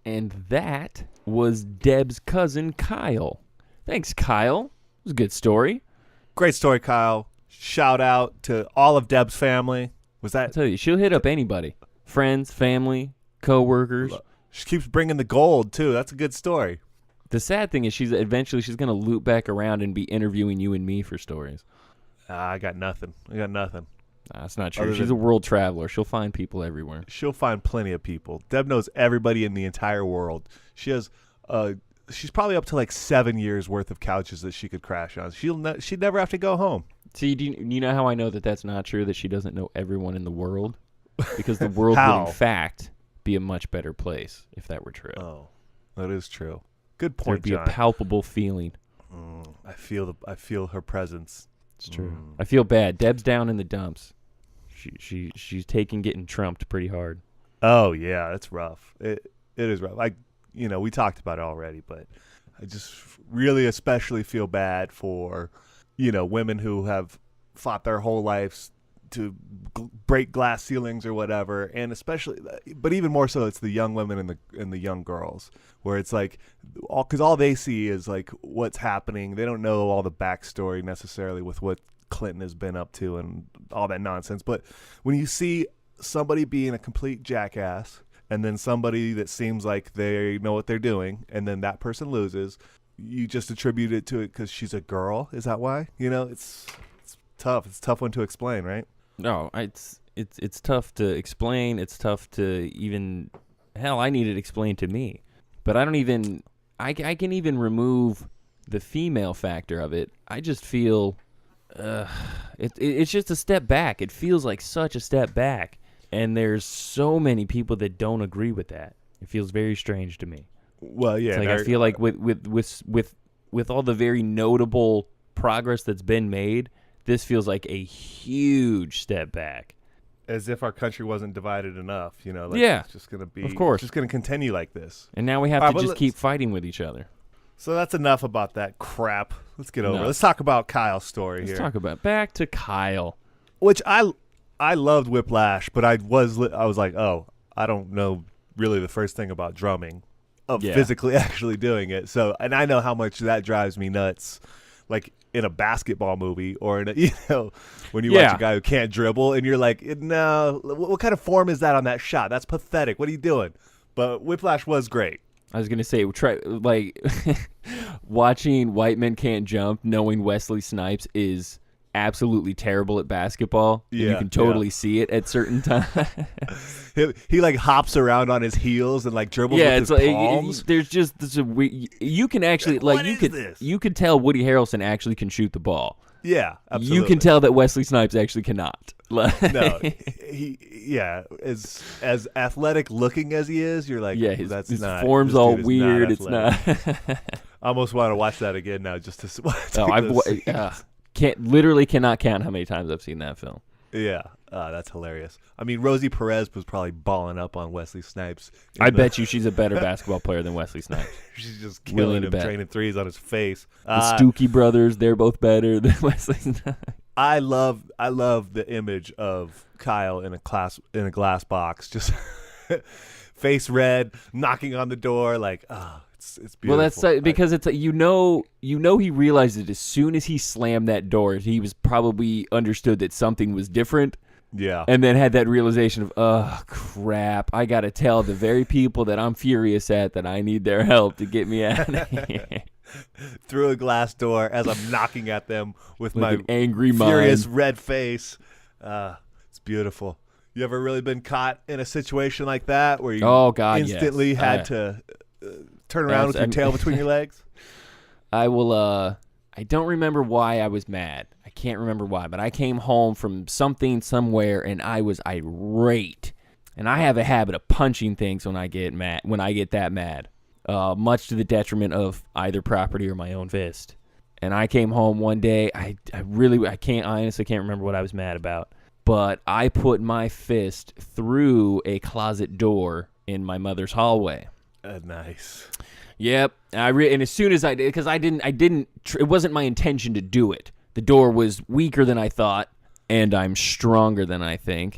And that was Deb's cousin, Kyle. Thanks, Kyle. It was a good story. Great story, Kyle. Shout out to all of Deb's family. Was that? I tell you, she'll hit up anybody. Friends, family, co-workers. She keeps bringing the gold, too. That's a good story. The sad thing is she's going to loop back around and be interviewing you and me for stories. I got nothing. That's not true. She's a world traveler. She'll find people everywhere. She'll find plenty of people. Deb knows everybody in the entire world. She has, she's probably up to like 7 years worth of couches that she could crash on. She'd never have to go home. See, do you know how I know that that's not true, that she doesn't know everyone in the world? Because the world How? would, in fact, be a much better place if that were true. Oh, that is true. Good point, There'd be John. a palpable feeling. I feel her presence. It's true. I feel bad. Deb's down in the dumps. She's getting trumped pretty hard. Oh yeah, that's rough. It is rough. We talked about it already, but I just really especially feel bad for, women who have fought their whole lives to break glass ceilings or whatever, and especially, but even more so, it's the young women and the young girls, where it's like, because all they see is like what's happening. They don't know all the backstory necessarily with what Clinton has been up to and all that nonsense. But when you see somebody being a complete jackass, and then somebody that seems like they know what they're doing, and then that person loses, you just attribute it to it because she's a girl. Is that why? It's tough. It's a tough one to explain, right? No, it's tough to explain. It's tough to even, hell, I need it explained to me. But I can even remove the female factor of it. I just feel it's just a step back. It feels like such a step back, and there's so many people that don't agree with that. It feels very strange to me. Well, yeah, It's like I feel like with all the very notable progress that's been made, this feels like a huge step back. As if our country wasn't divided enough, you know. Like Yeah, it's just gonna be, of course, just gonna continue like this. And now we have to just keep fighting with each other. So that's enough about that crap. Let's get over. No. Let's talk about Kyle's story here. Let's talk about back to Kyle, which I loved Whiplash, but I was like, oh, I don't know really the first thing about drumming, of physically actually doing it. So, and I know how much that drives me nuts, like in a basketball movie or in a, when you watch a guy who can't dribble and you're like, no, what kind of form is that on that shot? That's pathetic. What are you doing? But Whiplash was great. I was gonna say, watching White Men Can't Jump, knowing Wesley Snipes is absolutely terrible at basketball. And you can totally see it at certain times. he like hops around on his heels and like dribbles with his palms. There's just you can actually you could tell Woody Harrelson actually can shoot the ball. Yeah, absolutely. You can tell that Wesley Snipes actually cannot. No, as athletic looking as he is, you're like, his form's all weird. It's not. I almost want to watch that again now just to watch. Cannot count how many times I've seen that film. Yeah, that's hilarious. I mean, Rosie Perez was probably balling up on Wesley Snipes. I bet you she's a better basketball player than Wesley Snipes. She's just killing him, training threes on his face. The Stookie brothers, they're both better than Wesley Snipes. I love the image of Kyle in a glass box, just face red, knocking on the door, like, it's beautiful. Well, that's because it's he realized it as soon as he slammed that door. He was probably understood that something was different. Yeah. And then had that realization of, oh, crap, I got to tell the very people that I'm furious at that I need their help to get me out of here. Through a glass door as I'm knocking at them with my an angry furious mind. red face. It's beautiful. You ever really been caught in a situation like that where you instantly had to turn around with your tail between your legs? I will. I don't remember why I was mad. I can't remember why, but I came home from something somewhere and I was irate. And I have a habit of punching things when I get mad. When I get that mad, much to the detriment of either property or my own fist. And I came home one day. I honestly can't remember what I was mad about. But I put my fist through a closet door in my mother's hallway. Nice. Yep. And as soon as I did, because it wasn't my intention to do it. The door was weaker than I thought, and I'm stronger than I think.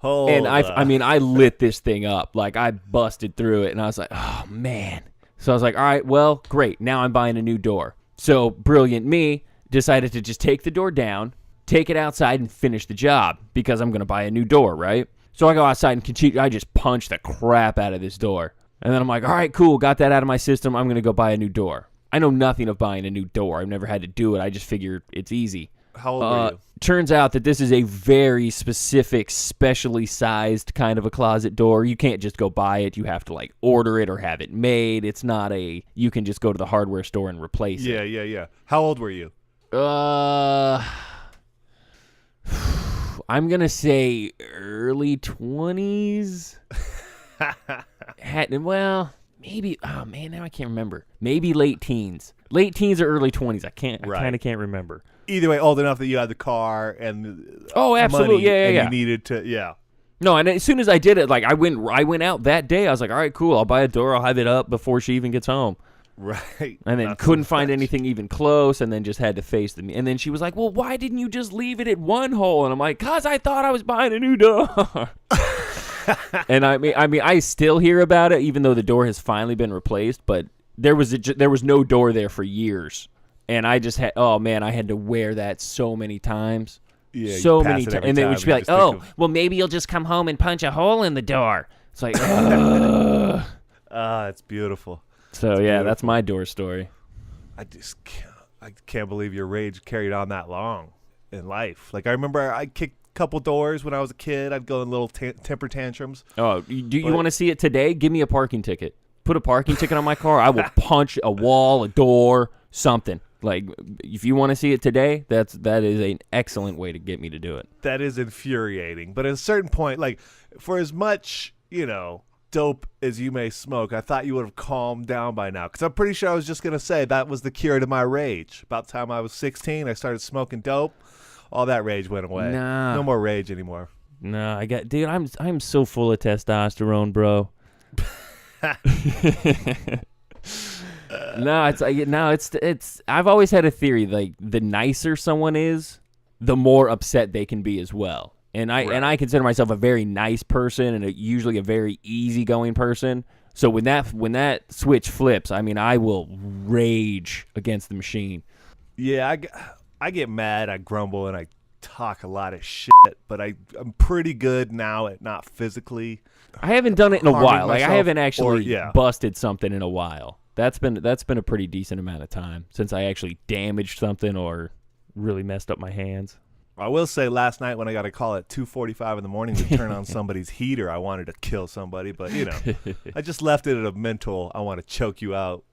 I lit this thing up. Like, I busted through it, and I was like, oh, man. So I was like, all right, well, great. Now I'm buying a new door. So brilliant me decided to just take the door down, take it outside, and finish the job because I'm going to buy a new door, right? So I go outside and continue. I just punch the crap out of this door. And then I'm like, all right, cool. Got that out of my system. I'm going to go buy a new door. I know nothing of buying a new door. I've never had to do it. I just figured it's easy. How old were you? Turns out that this is a very specific, specially sized kind of a closet door. You can't just go buy it. You have to like order it or have it made. It's not you can just go to the hardware store and replace it. Yeah. How old were you? I'm going to say early 20s. Maybe, oh man, now I can't remember. Maybe late teens. Late teens or early 20s. I kind of can't remember. Either way, old enough that you had the car and absolutely, money, yeah. You needed to, No, and as soon as I did it, like I went out that day. I was like, all right, cool. I'll buy a door. I'll have it up before she even gets home. Right. And then couldn't find anything even close, and then just had to face them. And then she was like, well, why didn't you just leave it at one hole? And I'm like, because I thought I was buying a new door. And I mean, I still hear about it, even though the door has finally been replaced. But there was no door there for years, and I just had I had to wear that so many times, so many times, and then it would be like, well, maybe you'll just come home and punch a hole in the door. It's like, it's beautiful. So yeah, that's my door story. I can't believe your rage carried on that long in life. Like I remember I kicked couple doors when I was a kid. I'd go in little temper tantrums. Oh, do you want to see it today? Give me a parking ticket. Put a parking ticket on my car. I will punch a wall, a door, something. Like, if you want to see it today, that is an excellent way to get me to do it. That is infuriating. But at a certain point, like, for as much, dope as you may smoke, I thought you would have calmed down by now. Because I'm pretty sure I was just going to say that was the cure to my rage. About the time I was 16, I started smoking dope. All that rage went away. Nah. No more rage anymore. No, dude, I'm so full of testosterone, bro. It's I've always had a theory, like, the nicer someone is, the more upset they can be as well. And I consider myself a very nice person and usually a very easygoing person. So when that switch flips, I mean, I will rage against the machine. Yeah, I get mad, I grumble, and I talk a lot of shit, but I'm pretty good now at not physically. I haven't done it in a while. Like, I haven't actually yeah. busted something in a while. That's been a pretty decent amount of time since I actually damaged something or really messed up my hands. I will say last night when I got a call at 2:45 in the morning to turn on somebody's heater, I wanted to kill somebody, but I just left it at a mental, I want to choke you out.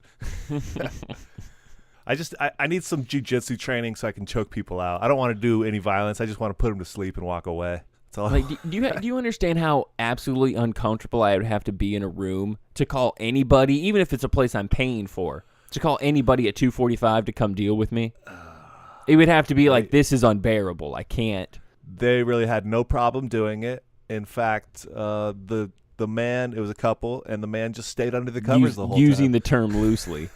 I need some jiu-jitsu training so I can choke people out. I don't want to do any violence. I just want to put them to sleep and walk away. That's all. Like, do you understand how absolutely uncomfortable I would have to be in a room to call anybody, even if it's a place I'm paying for, to call anybody at 2:45 to come deal with me? It would have to be like, this is unbearable. I can't. They really had no problem doing it. In fact, the man, it was a couple, and the man just stayed under the covers the whole time. Using the term loosely.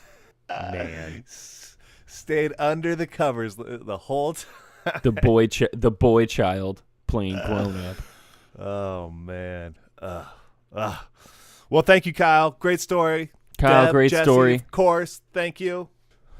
Man. Stayed under the covers the whole time. The boy child playing grown up. Oh, man. Well, thank you, Kyle. Great story. Kyle, Deb, great Jesse, story. Of course. Thank you.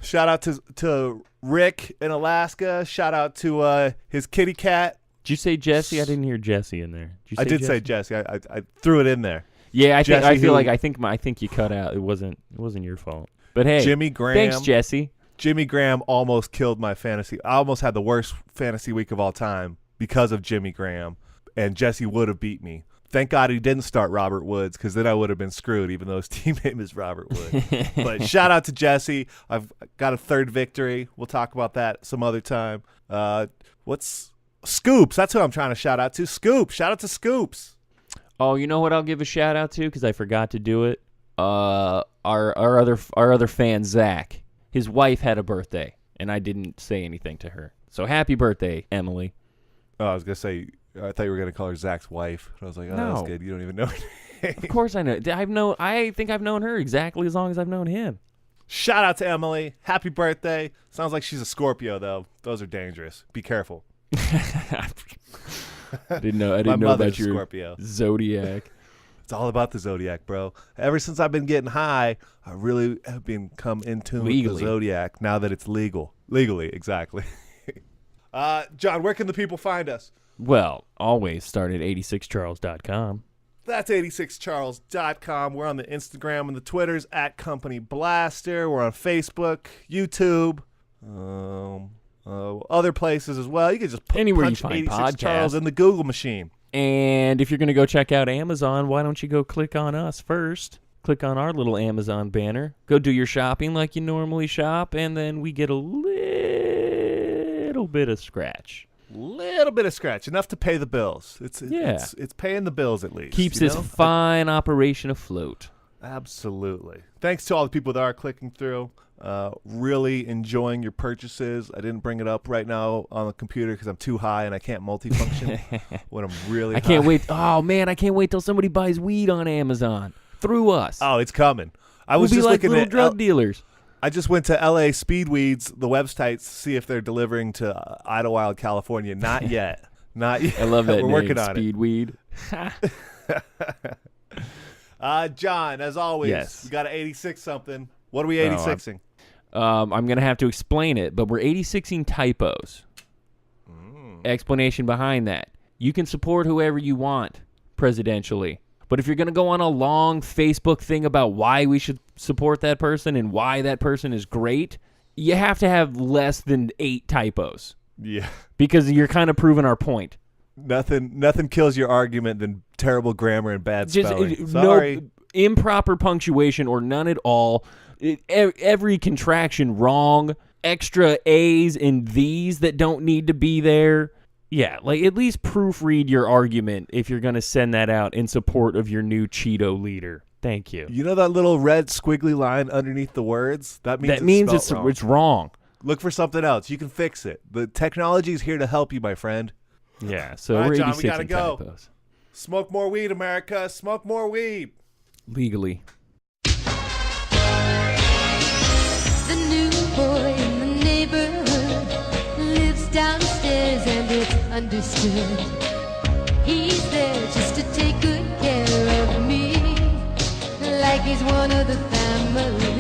Shout out to Rick in Alaska. Shout out to his kitty cat. Did you say Jesse? I didn't hear Jesse in there. I did say Jesse. I threw it in there. Yeah, I think you cut out. It wasn't your fault. But hey, Jimmy Graham. Thanks, Jesse. Jimmy Graham almost killed my fantasy. I almost had the worst fantasy week of all time because of Jimmy Graham, and Jesse would have beat me. Thank God he didn't start Robert Woods, because then I would have been screwed, even though his team name is Robert Woods. But shout out to Jesse. I've got a third victory. We'll talk about that some other time. What's Scoops? That's who I'm trying to shout out to. Scoops. Shout out to Scoops. Oh, you know what I'll give a shout out to, because I forgot to do it? Our other fan, Zach. His wife had a birthday, and I didn't say anything to her. So happy birthday, Emily. Oh, I was going to say, I thought you were going to call her Zach's wife. I was like, oh, no. That's good. You don't even know her name. Of course I know. I think I've known her exactly as long as I've known him. Shout out to Emily. Happy birthday. Sounds like she's a Scorpio, though. Those are dangerous. Be careful. I didn't know about your Scorpio. zodiac. It's all about the zodiac, bro. Ever since I've been getting high, I really have become in tune with the zodiac now that it's legal. Legally, exactly. John, where can the people find us? Well, always start at 86charles.com. That's 86charles.com. We're on the Instagram and the Twitters at Company Blaster. We're on Facebook, YouTube, other places as well. You can just anywhere punch you find 86 podcasts Charles in the Google machine. And if you're going to go check out Amazon, why don't you go click on us first? Click on our little Amazon banner. Go do your shopping like you normally shop, and then we get a little bit of scratch. Little bit of scratch, enough to pay the bills. It's paying the bills at least. Keeps this fine operation afloat. Absolutely. Thanks to all the people that are clicking through. Really enjoying your purchases. I didn't bring it up right now on the computer because I'm too high and I can't multifunction when I'm really high. Can't wait. Oh, man, I can't wait till somebody buys weed on Amazon through us. Oh, it's coming. We'll be like little drug dealers. I just went to LA Speedweeds, the website, to see if they're delivering to Idlewild, California. Not yet. Not yet. I love that. We're working on Speedweed. John, as always, yes. We got an 86 something. What are we 86ing? I'm going to have to explain it, but we're 86ing typos. Explanation behind that. You can support whoever you want presidentially, but if you're going to go on a long Facebook thing about why we should support that person and why that person is great, you have to have less than 8 typos. Yeah. Because you're kind of proving our point. Nothing kills your argument than terrible grammar and bad spelling. Sorry. No improper punctuation or none at all. Every contraction wrong. extra A's and Th's that don't need to be there. Yeah, like at least proofread your argument if you're going to send that out in support of your new Cheeto leader. Thank you. You know that little red squiggly line underneath the words? That means it's wrong. Look for something else. You can fix it. The technology is here to help you, my friend. Yeah, so all right, we're John, 86 we gotta in go. typos. Smoke more weed, America. Smoke more weed. Legally. The new boy in the neighborhood lives downstairs and it's understood. He's there just to take good care of me, like he's one of the family.